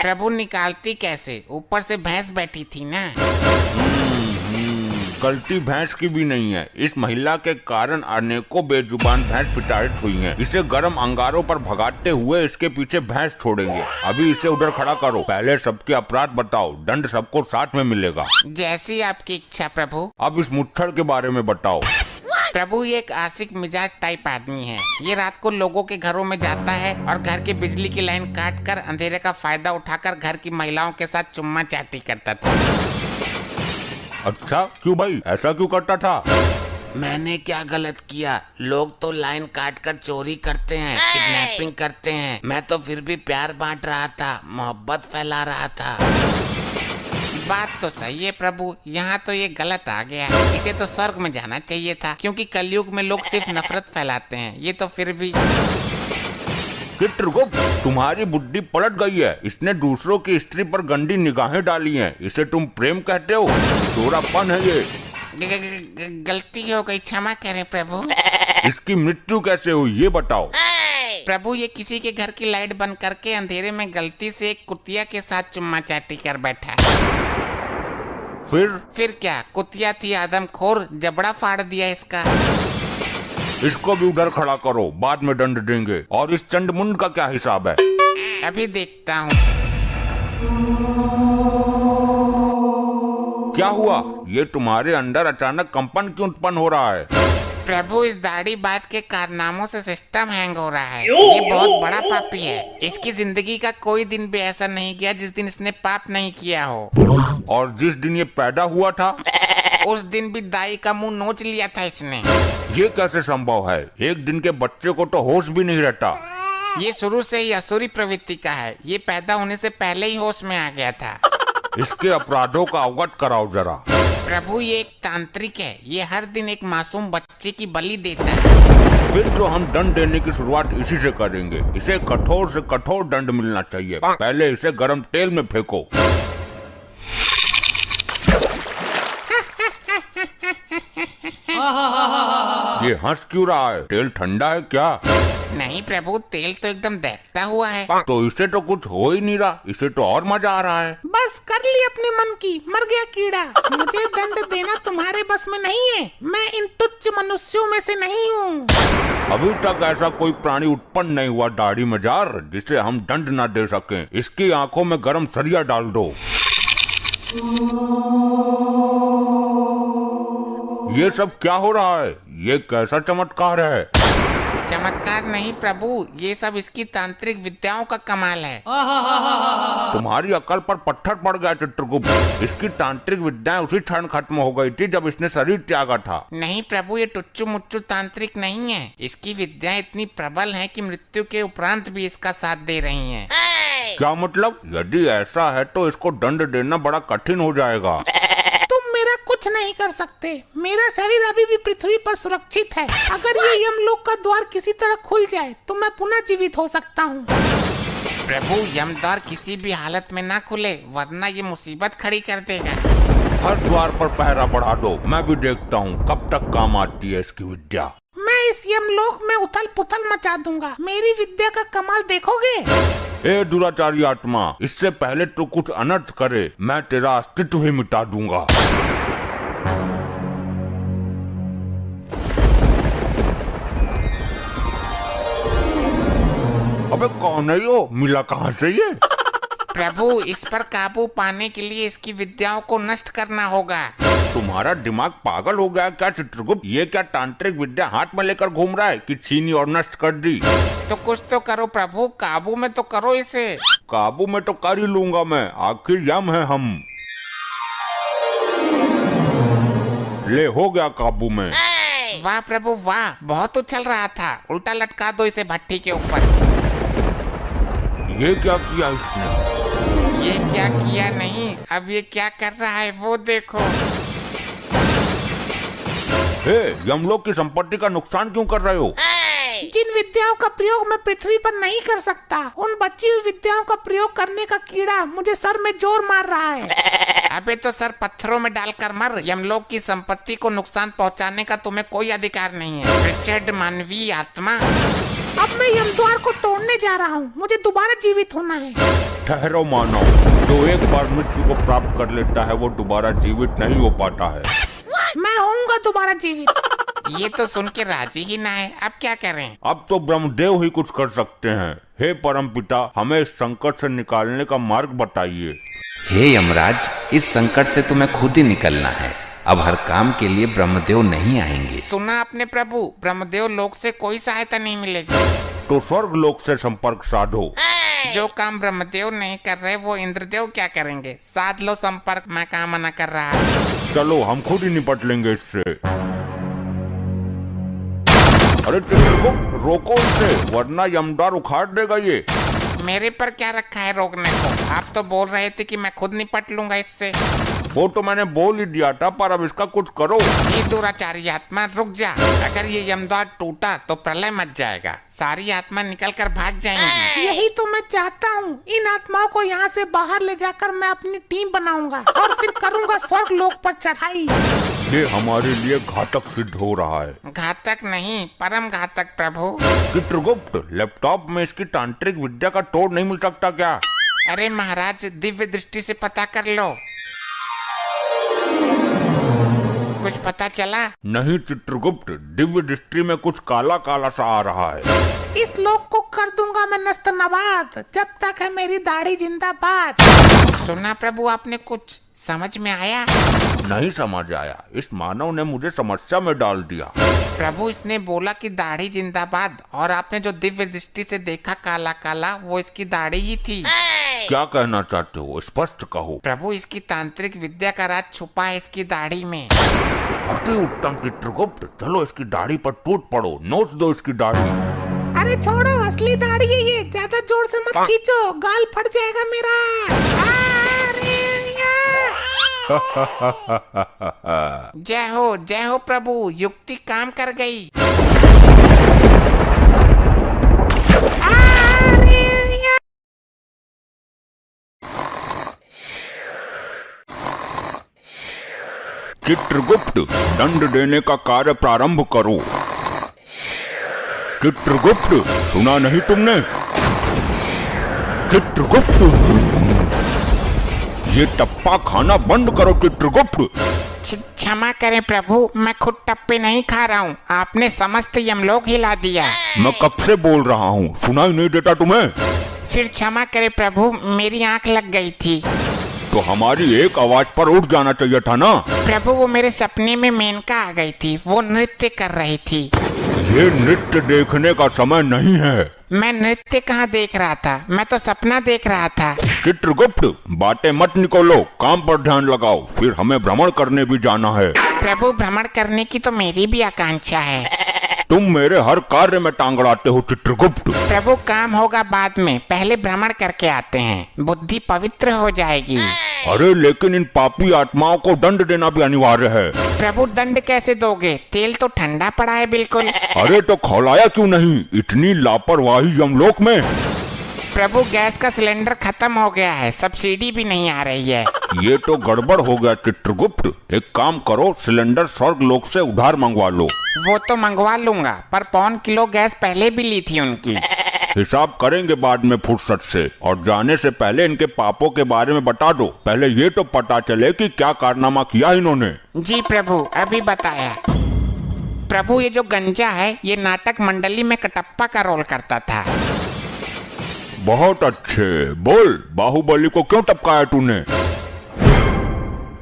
प्रभु, निकालती कैसे? ऊपर से भैंस बैठी थी ना। गलती भैंस की भी नहीं है। इस महिला के कारण अनेकों बेजुबान भैंस प्रताड़ित हुई हैं। इसे गर्म अंगारों पर भगाते हुए इसके पीछे भैंस छोड़ेंगे। अभी इसे उधर खड़ा करो। पहले सबके अपराध बताओ, दंड सबको साथ में मिलेगा। जैसी आपकी इच्छा प्रभु। अब इस मुच्छर के बारे में बताओ। प्रभु, ये एक आशिक मिजाज टाइप आदमी है। ये रात को लोगों के घरों में जाता है और घर की बिजली की लाइन काट कर अंधेरे का फायदा उठाकर घर की महिलाओं के साथ चुम्मा चाटी करता था। अच्छा, क्यों भाई, ऐसा क्यों करता था? मैंने क्या गलत किया? लोग तो लाइन काट कर चोरी करते हैं, किडनैपिंग करते हैं। मैं तो फिर भी प्यार बांट रहा था, मोहब्बत फैला रहा था। बात तो सही है प्रभु, यहाँ तो ये गलत आ गया। इसे तो स्वर्ग में जाना चाहिए था, क्योंकि कलयुग में लोग सिर्फ नफरत फैलाते हैं। ये तो फिर भी। चित्रगुप्त, तुम्हारी बुद्धि पलट गई है। इसने दूसरों की स्त्री पर गंदी निगाहें डाली हैं। इसे तुम प्रेम कहते हो? चोरापन है ये। गलती हो गई, क्षमा करें प्रभु। इसकी मृत्यु कैसे हुई ये बताओ। प्रभु, ये किसी के घर की लाइट बंद करके अंधेरे में गलती से एक कुतिया के साथ चुम्मा चाटी कर बैठा। फिर क्या? कुतिया थी आदमखोर, जबड़ा फाड़ दिया इसका। इसको भी उधर खड़ा करो, बाद में दंड देंगे। और इस चंडमुंड का क्या हिसाब है? अभी देखता हूँ। क्या हुआ? ये तुम्हारे अंदर अचानक कंपन क्यों उत्पन्न हो रहा है? प्रभु, इस दाढ़ीबाज के कारनामों से सिस्टम हैंग हो रहा है। ये बहुत बड़ा पापी है। इसकी जिंदगी का कोई दिन भी ऐसा नहीं गया जिस दिन इसने पाप नहीं किया हो। और जिस दिन ये पैदा हुआ था उस दिन भी दाई का मुंह नोच लिया था इसने। ये कैसे संभव है? एक दिन के बच्चे को तो होश भी नहीं रहता। ये शुरू से ही असुरी प्रवृत्ति का है। ये पैदा होने से पहले ही होश में आ गया था। इसके अपराधों का अवगत कराओ जरा। प्रभु, ये एक तांत्रिक है। ये हर दिन एक मासूम बच्चे की बलि देता है। फिर तो हम दंड देने की शुरुआत इसी से करेंगे। इसे कठोर से कठोर दंड मिलना चाहिए। पहले इसे गर्म तेल में फेंको। ये हंस क्यों रहा है? तेल ठंडा है क्या? नहीं प्रभु, तेल तो एकदम दहकता हुआ है। तो इसे तो कुछ हो ही नहीं रहा। इसे तो और मजा आ रहा है। बस कर ली अपने मन की, मर गया कीड़ा। मुझे दंड देना तुम्हारे बस में नहीं है। मैं इन तुच्छ मनुष्यों में से नहीं हूँ। अभी तक ऐसा कोई प्राणी उत्पन्न नहीं हुआ दाढ़ी मजार जिसे हम दंड न दे सकें। इसकी आंखों में गर्म सरिया डाल दो। ये सब क्या हो रहा है? ये कैसा चमत्कार है? चमत्कार नहीं प्रभु, ये सब इसकी तांत्रिक विद्याओं का कमाल है। तुम्हारी अकल पर पत्थर पड़ गया चित्रगुप्त। इसकी तांत्रिक विद्याएं उसी क्षण खत्म हो गई थी जब इसने शरीर त्यागा था। नहीं प्रभु, ये टुच्चू मुच्चू तांत्रिक नहीं है। इसकी विद्याएं इतनी प्रबल हैं कि मृत्यु के उपरांत भी इसका साथ दे रही हैं। क्या मतलब? यदि ऐसा है तो इसको दंड देना बड़ा कठिन हो जाएगा। तुम मेरा कुछ नहीं कर सकते। मेरा शरीर अभी भी पृथ्वी पर सुरक्षित है। अगर ये यमलोक का द्वार किसी तरह खुल जाए तो मैं पुनः जीवित हो सकता हूँ। प्रभु, यमद्वार किसी भी हालत में ना खुले, वरना ये मुसीबत खड़ी कर देगा। हर द्वार पर पहरा बढ़ा दो, मैं भी देखता हूँ कब तक काम आती है इसकी विद्या। मैं इस यमलोक में उथल पुथल मचा दूंगा। मेरी विद्या का कमाल देखोगे? ए दुराचारी आत्मा, इससे पहले तो कुछ अनर्थ करे, मैं तेरा अस्तित्व ही मिटा दूंगा। अबे कौन है यो? मिला कहाँ से ये? प्रभु, इस पर काबू पाने के लिए इसकी विद्याओं को नष्ट करना होगा। तुम्हारा दिमाग पागल हो गया क्या चित्रगुप्त? ये क्या तांत्रिक विद्या हाथ में लेकर घूम रहा है कि छीनी और नष्ट कर दी? तो कुछ तो करो प्रभु, काबू में तो करो इसे। काबू में तो कर ही लूंगा मैं, आखिर यम है हम। ले हो गया काबू में। वाह प्रभु वाह, बहुत उछल रहा था। उल्टा लटका दो इसे भट्टी के ऊपर। ये क्या किया इसने? ये क्या किया नहीं, अब ये क्या कर रहा है वो देखो। हे, यमलोक की संपत्ति का नुकसान क्यों कर रहे हो? जिन विद्याओं का प्रयोग मैं पृथ्वी पर नहीं कर सकता, उन बची हुई विद्याओं का प्रयोग करने का कीड़ा मुझे सर में जोर मार रहा है। अबे तो सर पत्थरों में डालकर मर। यमलोक की संपत्ति को नुकसान पहुंचाने का तुम्हें कोई अधिकार नहीं है, रिचर्ड मानवीय आत्मा। अब मैं यमद्वार को तोड़ने जा रहा हूँ। मुझे दोबारा जीवित होना है। ठहरो मानव, जो एक बार मृत्यु को प्राप्त कर लेता है वो दोबारा जीवित नहीं हो पाता है। मैं होऊंगा दोबारा जीवित। ये तो सुन के राजी ही ना है, अब क्या करें? अब तो ब्रह्मदेव ही कुछ कर सकते हैं। हे परमपिता, हमें इस संकट से निकालने का मार्ग बताइए। हे यमराज, इस संकट से तुम्हें खुद ही निकलना है। अब हर काम के लिए ब्रह्मदेव नहीं आएंगे। सुना आपने प्रभु, ब्रह्मदेव लोक से कोई सहायता नहीं मिलेगी। तो स्वर्ग लोक से संपर्क साधो। जो काम ब्रह्मदेव नहीं कर रहे वो इंद्रदेव क्या करेंगे? साध लो संपर्क, मैं कहाँ मना कर रहा है। चलो हम खुद ही निपट लेंगे इससे। अरे चित्रगुप्त, रोको इसे, वरना यमद्वार उखाड़ देगा ये। मेरे पर क्या रखा है रोकने को? आप तो बोल रहे थे कि मैं खुद निपट लूंगा इससे। वो तो मैंने बोल ही दिया था, पर अब इसका कुछ करो। ये दुराचारी आत्मा रुक जा। अगर ये यमद्वार टूटा तो प्रलय मच जाएगा, सारी आत्मा निकल कर भाग जाएंगी। यही तो मैं चाहता हूँ। इन आत्माओं को यहाँ से बाहर ले जाकर मैं अपनी टीम बनाऊंगा और फिर करूंगा स्वर्ग लोक पर चढ़ाई। ये हमारे लिए घातक सिद्ध हो रहा है। घातक नहीं, परम घातक प्रभु। चित्रगुप्त, लैपटॉप में इसकी तांत्रिक विद्या का तोड़ नहीं मिल सकता क्या? अरे महाराज, दिव्य दृष्टि से पता कर लो। कुछ पता चला? नहीं चित्रगुप्त, दिव्य दृष्टि में कुछ काला काला सा आ रहा है। इस लोक को कर दूंगा मैं नस्त नबाद, जब तक है मेरी दाढ़ी जिंदाबाद। सुना प्रभु आपने? कुछ समझ में आया? नहीं समझ आया। इस मानव ने मुझे समस्या में डाल दिया। प्रभु, इसने बोला कि दाढ़ी जिंदाबाद, और आपने जो दिव्य दृष्टि से देखा काला काला, वो इसकी दाढ़ी ही थी। क्या कहना चाहते हो? स्पष्ट कहो। प्रभु, इसकी तांत्रिक विद्या का राज छुपा है इसकी दाढ़ी में। अति उत्तम चित्रगुप्त, चलो इसकी दाढ़ी पर टूट पड़ो, नोच दो इसकी दाढ़ी। अरे छोड़ो, असली दाढ़ी है ये, ज्यादा जोर से मत खींचो, गाल फट जाएगा मेरा। जय हो प्रभु, युक्ति काम कर गई। चित्रगुप्त, दंड देने का कार्य प्रारंभ करो। चित्रगुप्त, सुना नहीं तुमने? चित्रगुप्त, ये टप्पा खाना बंद करो चित्रगुप्त। क्षमा करें प्रभु, मैं खुद टप्पे नहीं खा रहा हूँ, आपने समस्त यमलोक हिला दिया। मैं कब से बोल रहा हूँ, सुनाई नहीं देता तुम्हें? फिर क्षमा करें प्रभु, मेरी आंख लग गई थी। तो हमारी एक आवाज पर उठ जाना चाहिए था ना। प्रभु वो मेरे सपने में मेनका आ गई थी, वो नृत्य कर रही थी। ये नृत्य देखने का समय नहीं है। मैं नृत्य कहाँ देख रहा था, मैं तो सपना देख रहा था। चित्रगुप्त बातें मत निकोलो, काम पर ध्यान लगाओ, फिर हमें भ्रमण करने भी जाना है। प्रभु भ्रमण करने की तो मेरी भी आकांक्षा है। तुम मेरे हर कार्य में टांग अड़ाते हो चित्रगुप्त। प्रभु काम होगा बाद में, पहले भ्रमण करके आते हैं, बुद्धि पवित्र हो जाएगी। अरे लेकिन इन पापी आत्माओं को दंड देना भी अनिवार्य है। प्रभु दंड कैसे दोगे, तेल तो ठंडा पड़ा है बिल्कुल। अरे तो खौलाया क्यों नहीं, इतनी लापरवाही यमलोक में। प्रभु गैस का सिलेंडर खत्म हो गया है, सब्सिडी भी नहीं आ रही है। ये तो गड़बड़ हो गया चित्रगुप्त। एक काम करो, सिलेंडर स्वर्ग लोक से उधार मंगवा लो। वो तो मंगवा लूंगा, पर 1 किलो गैस पहले भी ली थी उनकी। हिसाब करेंगे बाद में फुर्सत से, और जाने से पहले इनके पापों के बारे में बता दो। पहले ये तो पता चले कि क्या कारनामा किया इन्होंने। जी प्रभु, अभी बताया। प्रभु ये जो गंजा है, ये नाटक मंडली में कटप्पा का रोल करता था। बहुत अच्छे, बोल बाहुबली को क्यों टपकाया तूने?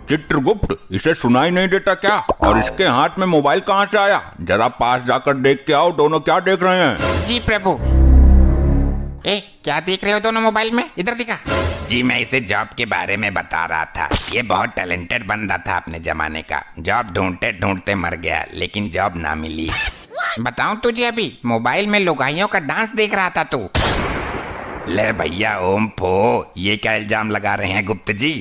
चित्रगुप्त इसे सुनाई नहीं देता क्या? और इसके हाथ में मोबाइल कहाँ से आया? जरा पास जाकर देख के आओ, दोनों क्या देख रहे हैं? जी प्रभु। क्या देख रहे हो दोनों मोबाइल में, इधर दिखा। जी मैं इसे जॉब के बारे में बता रहा था। ये बहुत टैलेंटेड बंदा था अपने जमाने का। जॉब ढूंढते ढूंढते मर गया, लेकिन जॉब ना मिली। बताऊं तुझे, अभी मोबाइल में लुगाइयों का डांस देख रहा था तू। ले भैया ओम फो, ये क्या इल्जाम लगा रहे हैं गुप्त जी?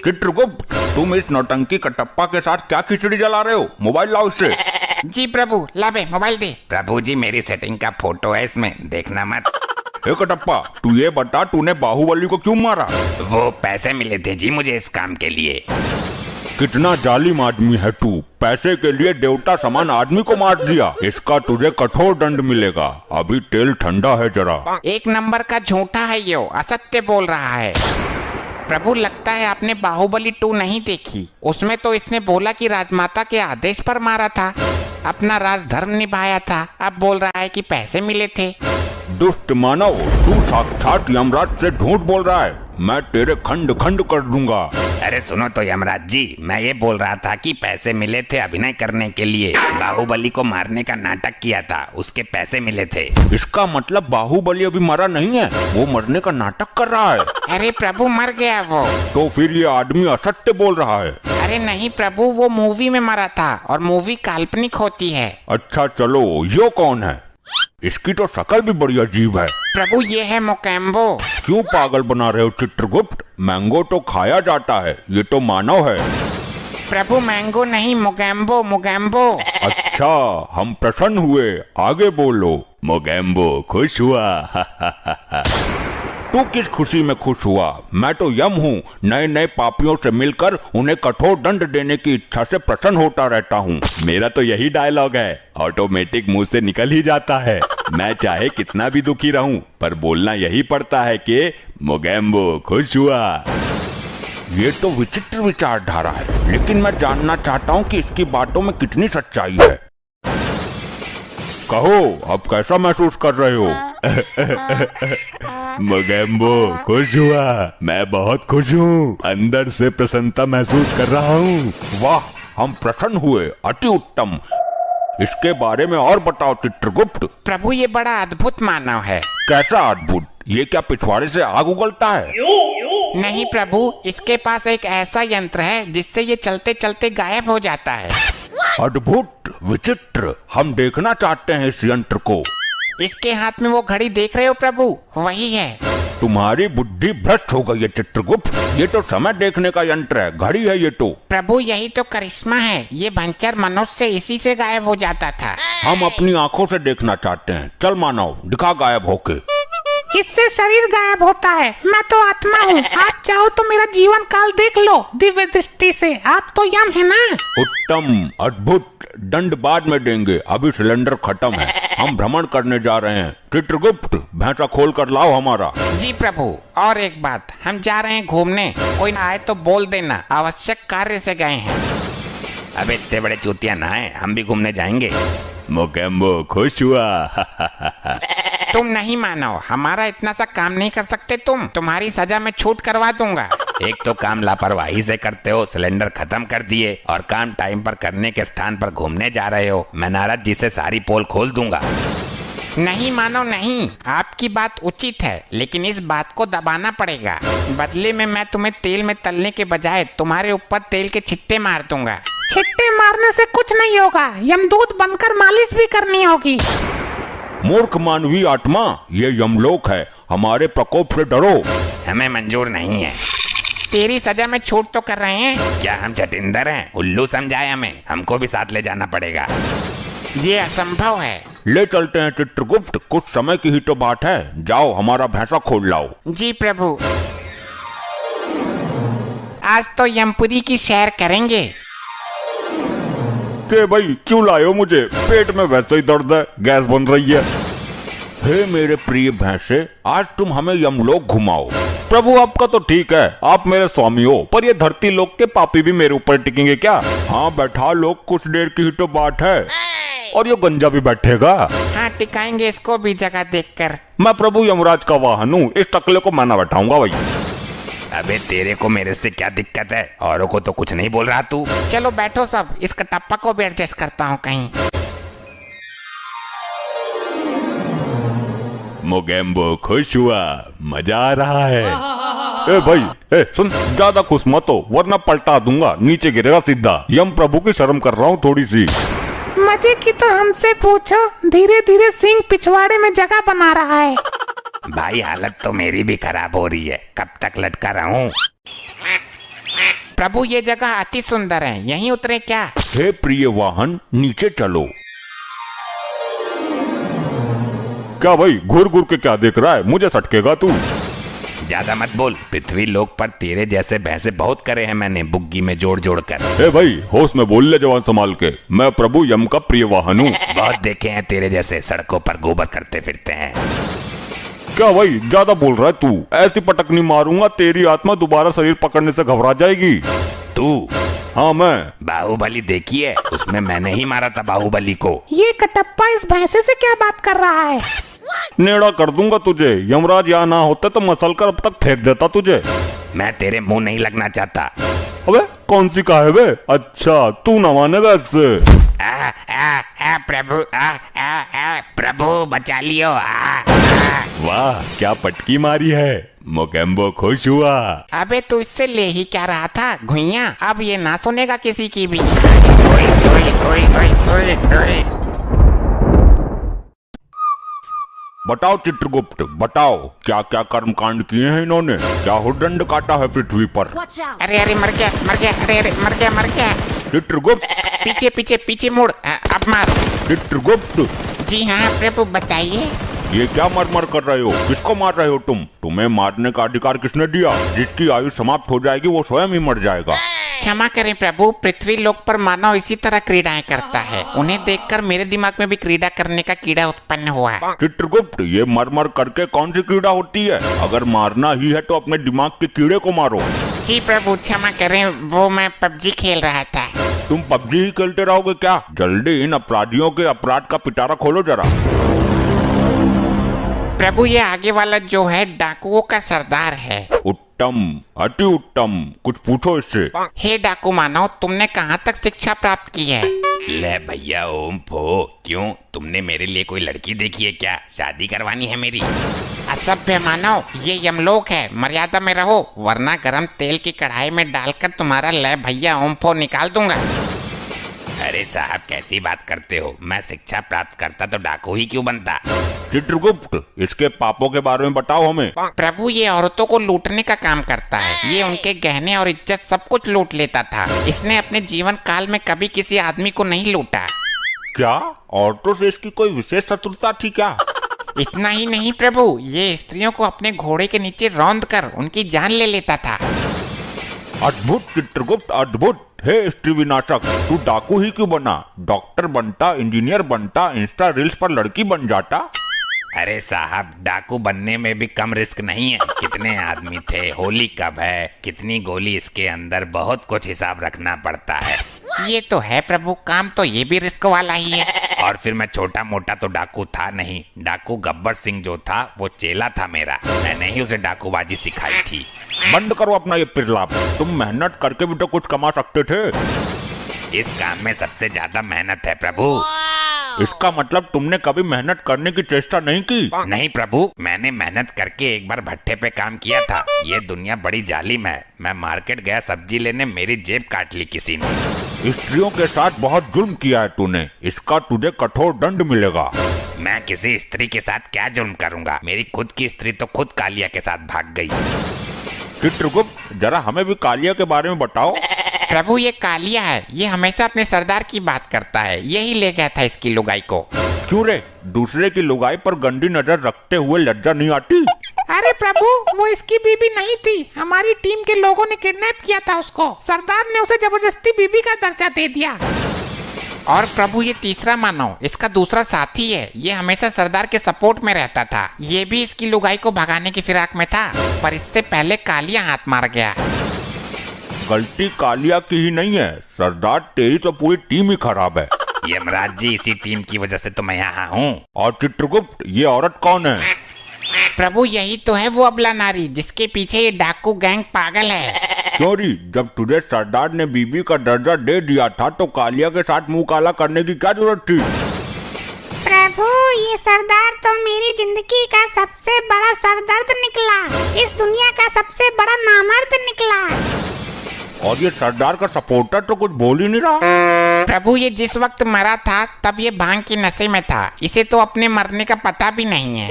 चित्रगुप्त तुम इस नौटंकी कटप्पा के साथ क्या खिचड़ी जला रहे हो? मोबाइल लाओ इससे। जी प्रभु, ला बे मोबाइल दे। प्रभु जी मेरी सेटिंग का फोटो है इसमें, देखना मत। हे कटप्पा, तू ये बता तूने बाहुबली को क्यों मारा? वो पैसे मिले थे जी मुझे इस काम के लिए। कितना जालिम आदमी है तू, पैसे के लिए देवता समान आदमी को मार दिया। इसका तुझे कठोर दंड मिलेगा। अभी तेल ठंडा है जरा। 1 नंबर का झूठा है ये, असत्य बोल रहा है। प्रभु लगता है आपने बाहुबली 2 नहीं देखी। उसमें तो इसने बोला कि राजमाता के आदेश पर मारा था, अपना राजधर्म निभाया था। अब बोल रहा है कि पैसे मिले थे। दुष्ट मानव, तू साक्षात यमराज से झूठ बोल रहा है। मैं तेरे खंड खंड कर दूंगा। अरे सुनो तो यमराज जी, मैं ये बोल रहा था कि पैसे मिले थे अभिनय करने के लिए। बाहुबली को मारने का नाटक किया था, उसके पैसे मिले थे। इसका मतलब बाहुबली अभी मरा नहीं है, वो मरने का नाटक कर रहा है। अरे प्रभु मर गया वो। तो फिर ये आदमी असत्य बोल रहा है। अरे नहीं प्रभु, वो मूवी में मरा था, और मूवी काल्पनिक होती है। अच्छा चलो, यो कौन है? इसकी तो शक्ल भी बड़ी अजीब है। प्रभु ये है मोकैम्बो। क्यों पागल बना रहे हो चित्रगुप्त? मैंगो तो खाया जाता है, ये तो मानव है। प्रभु मैंगो नहीं, मोगैम्बो मोगैम्बो। अच्छा, हम प्रसन्न हुए, आगे बोलो। मोगैम्बो खुश हुआ। तू किस खुशी में खुश हुआ? मैं तो यम हूँ, नए नए पापियों से मिलकर उन्हें कठोर दंड देने की इच्छा से प्रसन्न होता रहता हूँ। मेरा तो यही डायलॉग है, ऑटोमेटिक मुंह से निकल ही जाता है। मैं चाहे कितना भी दुखी रहूं, पर बोलना यही पड़ता है कि मोगैम्बो खुश हुआ। ये तो विचित्र विचारधारा है, लेकिन मैं जानना चाहता हूँ कि इसकी बातों में कितनी सच्चाई है। कहो, अब कैसा महसूस कर रहे हो? मोगैम्बो खुश हुआ, मैं बहुत खुश हूँ, अंदर से प्रसन्नता महसूस कर रहा हूँ। वाह, हम प्रसन्न हुए, अति उत्तम। इसके बारे में और बताओ चित्रगुप्त। प्रभु ये बड़ा अद्भुत मानव है। कैसा अद्भुत? ये क्या पिछवाड़े से आग उगलता है? नहीं प्रभु, इसके पास एक ऐसा यंत्र है जिससे ये चलते चलते गायब हो जाता है। अद्भुत, विचित्र, हम देखना चाहते हैं इस यंत्र को। इसके हाथ में वो घड़ी देख रहे हो प्रभु, वही है। तुम्हारी बुद्धि भ्रष्ट हो गई है चित्रगुप्त। ये तो समय देखने का यंत्र है, घड़ी है ये तो। प्रभु यही तो करिश्मा है, ये भंचर मनुष्य इसी से गायब हो जाता था। हम अपनी आंखों से देखना चाहते हैं। चल मानव, दिखा गायब होके। इससे शरीर गायब होता है, मैं तो आत्मा हूँ। आप चाहो तो मेरा जीवन काल देख लो दिव्य दृष्टि से, आप तो यम है ना। उत्तम, अद्भुत, दंड बाद में देंगे, अभी सिलेंडर खत्म है। हम भ्रमण करने जा रहे हैं। चित्रगुप्त, भैंसा खोल कर लाओ हमारा। जी प्रभु, और एक बात, हम जा रहे हैं घूमने, कोई आए तो बोल देना, आवश्यक कार्य से गए हैं। अब इतने बड़े चूतिया ना है, हम भी घूमने जाएंगे। मोगैम्बो खुश हुआ। तुम नहीं मानो, हमारा इतना सा काम नहीं कर सकते तुम। तुम्हारी सजा में छूट करवा दूंगा। एक तो काम लापरवाही से करते हो, सिलेंडर खत्म कर दिए, और काम टाइम पर करने के स्थान पर घूमने जा रहे हो। मैं नारद जी से सारी पोल खोल दूंगा। नहीं मानो नहीं, आपकी बात उचित है, लेकिन इस बात को दबाना पड़ेगा। बदले में मैं तुम्हें तेल में तलने के बजाय तुम्हारे ऊपर तेल के छिट्टे मार दूंगा। छिट्टे मारने से कुछ नहीं होगा, यमदूत बनकर मालिश भी करनी होगी। मूर्ख मानवीय आत्मा, ये यमलोक है, हमारे प्रकोप से डरो। हमें मंजूर नहीं है। तेरी सजा में छूट तो कर रहे हैं। क्या हम चटिंदर हैं? उल्लू समझाए हमें, हमको भी साथ ले जाना पड़ेगा। ये असंभव है। ले चलते हैं चित्रगुप्त, कुछ समय की ही तो बात है। जाओ हमारा भैंसा खोल लाओ। जी प्रभु। आज तो यमपुरी की सैर करेंगे। के भाई क्यों लाए हो मुझे? पेट में वैसे ही दर्द है, गैस बन रही है। हे मेरे प्रिय भैंसे, आज तुम हमें यमलोक घुमाओ। प्रभु आपका तो ठीक है, आप मेरे स्वामी हो, पर ये धरती लोक के पापी भी मेरे ऊपर टिकेंगे क्या? हाँ बैठा लोग, कुछ देर की ही तो बात है। और ये गंजा भी बैठेगा। हाँ टिकाएंगे इसको भी जगह देखकर। मैं प्रभु यमराज का वाहन हूँ, इस टकले को मैं ना बैठाऊंगा भाई। अबे तेरे को मेरे से क्या दिक्कत है? औरों को तो कुछ नहीं बोल रहा तू। चलो बैठो सब, इस कटप्पा को भी एडजस्ट करता हूँ कहीं। मोगेम्बो खुश हुआ, मजा आ रहा है। ए भाई, ए सुन, ज्यादा खुश मत हो वरना पलटा दूंगा, नीचे गिरेगा सीधा। यम प्रभु की शर्म कर रहा हूँ थोड़ी सी। मजे की तो हमसे पूछो, धीरे धीरे सिंह पिछवाड़े में जगह बना रहा है। भाई हालत तो मेरी भी खराब हो रही है, कब तक लटका रहूं? प्रभु ये जगह अति सुंदर है, यहीं उतरे क्या? हे प्रिय वाहन, नीचे चलो। क्या भाई घूर घूर के क्या देख रहा है? मुझे सटकेगा तू। ज्यादा मत बोल, पृथ्वी लोक पर तेरे जैसे भैंसे बहुत करे हैं मैंने, बुग्गी में जोड़ जोड़ कर। ए भाई होश में बोल ले जवान संभाल के, मैं प्रभु यम का प्रिय वाहन हूँ। बहुत देखे हैं तेरे जैसे सड़कों पर गोबर करते फिरते हैं। क्या भाई ज्यादा बोल रहा है तू? ऐसी पटकनी मारूंगा तेरी आत्मा दोबारा शरीर पकड़ने से घबरा जाएगी। तू? हाँ मैं। बाहुबली देखी है? उसमें मैंने ही मारा था बाहुबली को। ये कटप्पा इस भैंसे से क्या बात कर रहा है? नेड़ा कर दूंगा तुझे, यमराज यहाँ ना होते तो मसल कर अब तक फेंक देता तुझे। मैं तेरे मुंह नहीं लगना चाहता। अबे कौन सी कहा है बे? अच्छा तू न मानेगा इससे। प्रभु प्रभु बचा लियो। वाह क्या पटकी मारी है, मोगेम्बो खुश हुआ। अबे तू इससे ले ही क्या रहा था घुइया? अब ये ना सुनेगा किसी की भी। बताओ चित्रगुप्त, बताओ क्या क्या कर्म कांड किए हैं इन्होंने? क्या हुदंड काटा है पृथ्वी पर? अरे अरे मर गया मर गया, अरे अरे मर गया मर गया। चित्रगुप्त पीछे पीछे पीछे मुड़, अब मार। चित्रगुप्त। जी हाँ प्रभु बताइए। ये क्या मर कर रहे हो? किसको मार रहे हो तुम? तुम्हें मारने का अधिकार किसने दिया? जिसकी आयु समाप्त हो जाएगी वो स्वयं ही मर जाएगा। क्षमा करें प्रभु, पृथ्वी लोक पर मानव इसी तरह क्रीडाएं करता है। उन्हें देखकर मेरे दिमाग में भी क्रीड़ा करने का कीड़ा उत्पन्न हुआ है। चित्रगुप्त ये मर करके कौन सी कीड़ा होती है? अगर मारना ही है तो अपने दिमाग के कीड़े को मारो। जी प्रभु क्षमा करें, वो मैं पबजी खेल रहा था। तुम पबजी ही खेलते रहोगे क्या? जल्दी इन अपराधियों के अपराध का पिटारा खोलो जरा। प्रभु ये आगे वाला जो है डाकुओं का सरदार है। उत्तम, अति उत्तम, कुछ पूछो इससे। हे डाकू मानव, तुमने कहाँ तक शिक्षा प्राप्त की है? ले भैया ओम फो, क्यों तुमने मेरे लिए कोई लड़की देखी है क्या? शादी करवानी है मेरी? असभ्य मानव, ये यमलोक है, मर्यादा में रहो वरना गरम तेल की कढ़ाई में डालकर तुम्हारा ले भैया ओम फो निकाल दूंगा। अरे साहब कैसी बात करते हो? मैं शिक्षा प्राप्त करता तो डाकू ही क्यों बनता? चित्रगुप्त इसके पापों के बारे में बताओ हमें। प्रभु ये औरतों को लूटने का काम करता है। ये उनके गहने और इज्जत सब कुछ लूट लेता था। इसने अपने जीवन काल में कभी किसी आदमी को नहीं लूटा। क्या औरतों से इसकी कोई विशेष शत्रुता थी क्या? इतना ही नहीं प्रभु, ये स्त्रियों को अपने घोड़े के नीचे रौंद कर उनकी जान ले लेता था। अद्भुत चित्रगुप्त अद्भुत। हे स्त्री विनाशक, तू डाकू ही क्यों बना? डॉक्टर बनता, इंजीनियर बनता, इंस्टा रील्स पर लड़की बन जाता। अरे साहब डाकू बनने में भी कम रिस्क नहीं है। कितने आदमी थे, होली कब है, कितनी गोली इसके अंदर, बहुत कुछ हिसाब रखना पड़ता है। ये तो है प्रभु, काम तो ये भी रिस्क वाला ही है। और फिर मैं छोटा मोटा तो डाकू था नहीं, डाकू गब्बर सिंह जो था वो चेला था मेरा, मैंने ही उसे डाकूबाजी सिखाई थी। बंद करो अपना ये पिरलाप, तुम मेहनत करके भी तो कुछ कमा सकते थे। इस काम में सबसे ज्यादा मेहनत है प्रभु। इसका मतलब तुमने कभी मेहनत करने की चेष्टा नहीं की? नहीं प्रभु, मैंने मेहनत करके एक बार भट्टे पे काम किया था। ये दुनिया बड़ी जालिम है। मैं मार्केट गया सब्जी लेने, मेरी जेब काट ली किसी ने। स्त्रियों के साथ बहुत जुल्म किया है तूने, इसका तुझे कठोर दंड मिलेगा। मैं किसी स्त्री के साथ क्या जुल्म करूंगा? मेरी खुद की स्त्री तो खुद कालिया के साथ भाग गई। चित्रगुप्त, जरा हमें भी कालिया के बारे में बताओ। प्रभु ये कालिया है, ये हमेशा अपने सरदार की बात करता है, यही ले गया था इसकी लुगाई को। क्यों रे, दूसरे की लुगाई पर गंदी नजर रखते हुए लज्जा नहीं आती? अरे प्रभु, वो इसकी बीबी नहीं थी, हमारी टीम के लोगों ने किडनैप किया था उसको। सरदार ने उसे जबरदस्ती बीबी का दर्जा दे दिया। और प्रभु ये तीसरा मानव, इसका दूसरा साथी है, ये हमेशा सरदार के सपोर्ट में रहता था। ये भी इसकी लुगाई को भगाने की फिराक में था, पर इससे पहले कालिया हाथ मार गया। गलती कालिया की ही नहीं है सरदार, तेरी तो पूरी टीम ही खराब है। यमराज जी, इसी टीम की वजह से तो मैं यहाँ हूँ। और चित्रगुप्त, ये औरत कौन है? प्रभु यही तो है वो अबला नारी, जिसके पीछे ये डाकू गैंग पागल है। चोरी, जब तुझे सरदार ने बीबी का दर्जा दे दिया था तो कालिया के साथ मुंह काला करने की क्या जरूरत थी? प्रभु, ये सरदार तो मेरी जिंदगी का सबसे बड़ा सरदर्द निकला, इस दुनिया का सबसे बड़ा नामर्द निकला। और ये सरदार का सपोर्टर तो कुछ बोल ही नहीं रहा। प्रभु ये जिस वक्त मरा था तब ये भांग के नशे में था, इसे तो अपने मरने का पता भी नहीं है।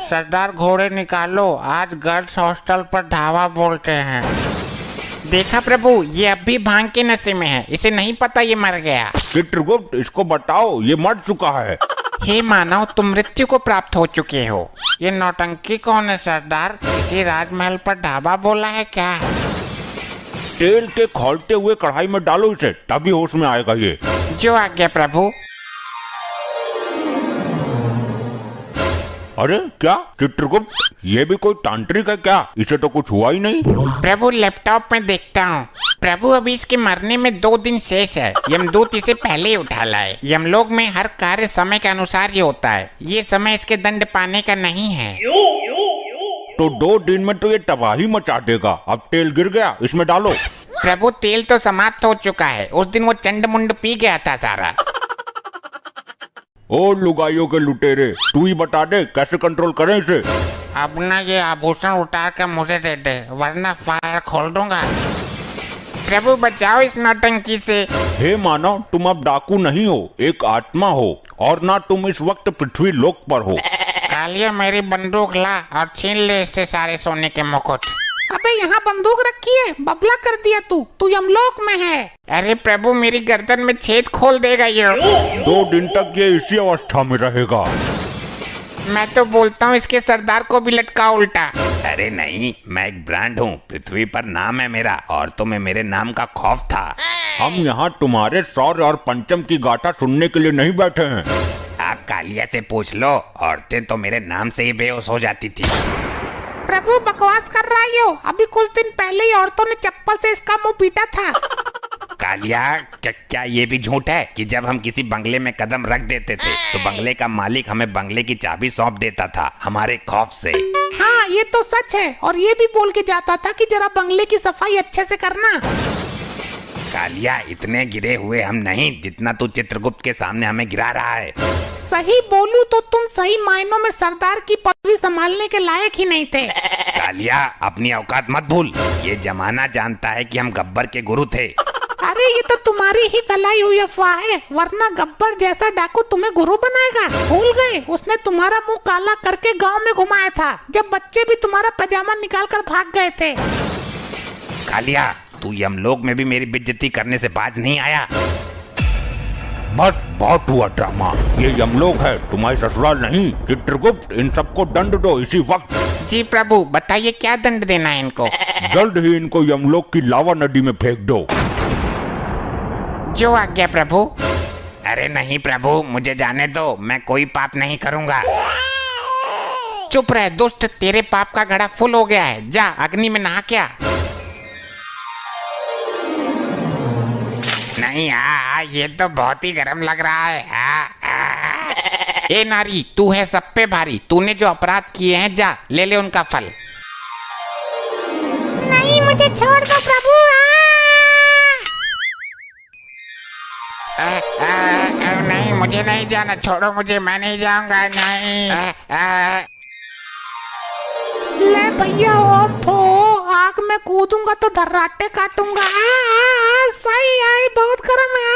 सरदार घोड़े निकालो, आज गर्ल्स हॉस्टल पर धावा बोलते हैं। देखा प्रभु, ये अब भी भांग के नशे में है, इसे नहीं पता ये मर गया। चित्रगुप्त, इसको बताओ ये मर चुका है। हे मानव, तुम मृत्यु को प्राप्त हो चुके हो। ये नौटंकी कौन है सरदार? किसी राजमहल पर ढाबा बोला है क्या? तेल के खौलते हुए कढ़ाई में डालो इसे, तभी होश में आएगा ये। जो आज्ञा प्रभु। अरे क्या चित्रगुप्त, ये भी कोई तांत्रिक है क्या? इसे तो कुछ हुआ ही नहीं। प्रभु लैपटॉप में देखता हूँ। प्रभु अभी इसके मरने में 2 दिन शेष है, यमदूत इसे पहले ही उठा लाए। यमलोक में हर कार्य समय के अनुसार ही होता है, ये समय इसके दंड पाने का नहीं है। तो 2 दिन में तो ये तबाही मचा देगा। अब तेल गिर गया, इसमें डालो। प्रभु तेल तो समाप्त हो चुका है, उस दिन वो चंड मुंड पी गया था सारा। ओ लुगाइयों के लुटेरे, तू ही बता दे कैसे कंट्रोल करें इसे। अब ना ये आभूषण उतार कर मुझे दे दे, वरना फायर खोल दूंगा। प्रभु बचाओ इस नौटंकी से। हे मानव, तुम अब डाकू नहीं हो, एक आत्मा हो, और ना तुम इस वक्त पृथ्वी लोक पर हो। कालिया मेरी बंदूक ला और छीन ले इससे सारे सोने के मुकुट। अबे यहाँ बंदूक रखी है, बबला कर दिया तू यमलोक में है। अरे प्रभु मेरी गर्दन में छेद खोल देगा ये। 2 दिन तक ये इसी अवस्था में रहेगा। मैं तो बोलता हूँ इसके सरदार को भी लटका उल्टा। अरे नहीं, मैं एक ब्रांड हूँ, पृथ्वी पर नाम है मेरा, औरतों में मेरे नाम का खौफ था। हम यहाँ तुम्हारे शौर्य और पंचम की गाथा सुनने के लिए नहीं बैठे हैं। आप कालिया से पूछ लो, औरतें तो मेरे नाम से ही बेहोश हो जाती थी। प्रभु बकवास कर रहा है, अभी कुछ दिन पहले ही औरतों ने चप्पल से इसका मुंह पीटा था। कालिया, क्या ये भी झूठ है कि जब हम किसी बंगले में कदम रख देते थे तो बंगले का मालिक हमें बंगले की चाबी सौंप देता था हमारे खौफ से? हाँ ये तो सच है, और ये भी बोल के जाता था कि जरा बंगले की सफाई अच्छे से करना। कालिया, इतने गिरे हुए हम नहीं जितना तू चित्रगुप्त के सामने हमें गिरा रहा है। सही बोलूं तो तुम सही मायनों में सरदार की पदवी संभालने के लायक ही नहीं थे। कालिया, अपनी औकात मत भूल, ये जमाना जानता है कि हम गब्बर के गुरु थे। अरे ये तो तुम्हारी ही फैलाई हुई अफवाह है, वरना गब्बर जैसा डाकू तुम्हें गुरु बनाएगा? भूल गए, उसने तुम्हारा मुंह काला करके गांव में घुमाया था, जब बच्चे भी तुम्हारा पजामा निकाल कर भाग गए थे। कालिया, तू यमलोक में भी मेरी बेइज्जती करने से बाज नहीं आया। बस बहुत हुआ ड्रामा, ये यमलोक है, तुम्हारी ससुराल नहीं। चित्रगुप्त, इन सबको दंड दो इसी वक्त। जी प्रभु, बताइए क्या दंड देना है इनको? जल्द ही इनको यमलोक की लावा नदी में फेंक दो। जो आज्ञा प्रभु। अरे नहीं प्रभु, मुझे जाने दो, मैं कोई पाप नहीं करूंगा। चुप रह दुष्ट, तेरे पाप का घड़ा फुल हो गया है, जा अग्नि में नहा क्या। नहीं ये तो बहुत ही गर्म लग रहा है। ए नारी, तू है सब पे भारी। तूने जो अपराध किए हैं, जा ले ले उनका फल। नहीं, मुझे छोड़ दो प्रभु। नहीं, मुझे नहीं जाना, छोड़ो मुझे, मैं नहीं जाऊंगा, नहीं। ले भैया, ओफो, आग में कूदूंगा तो धर्राटे काटूंगा। सही है, बहुत गर्म है।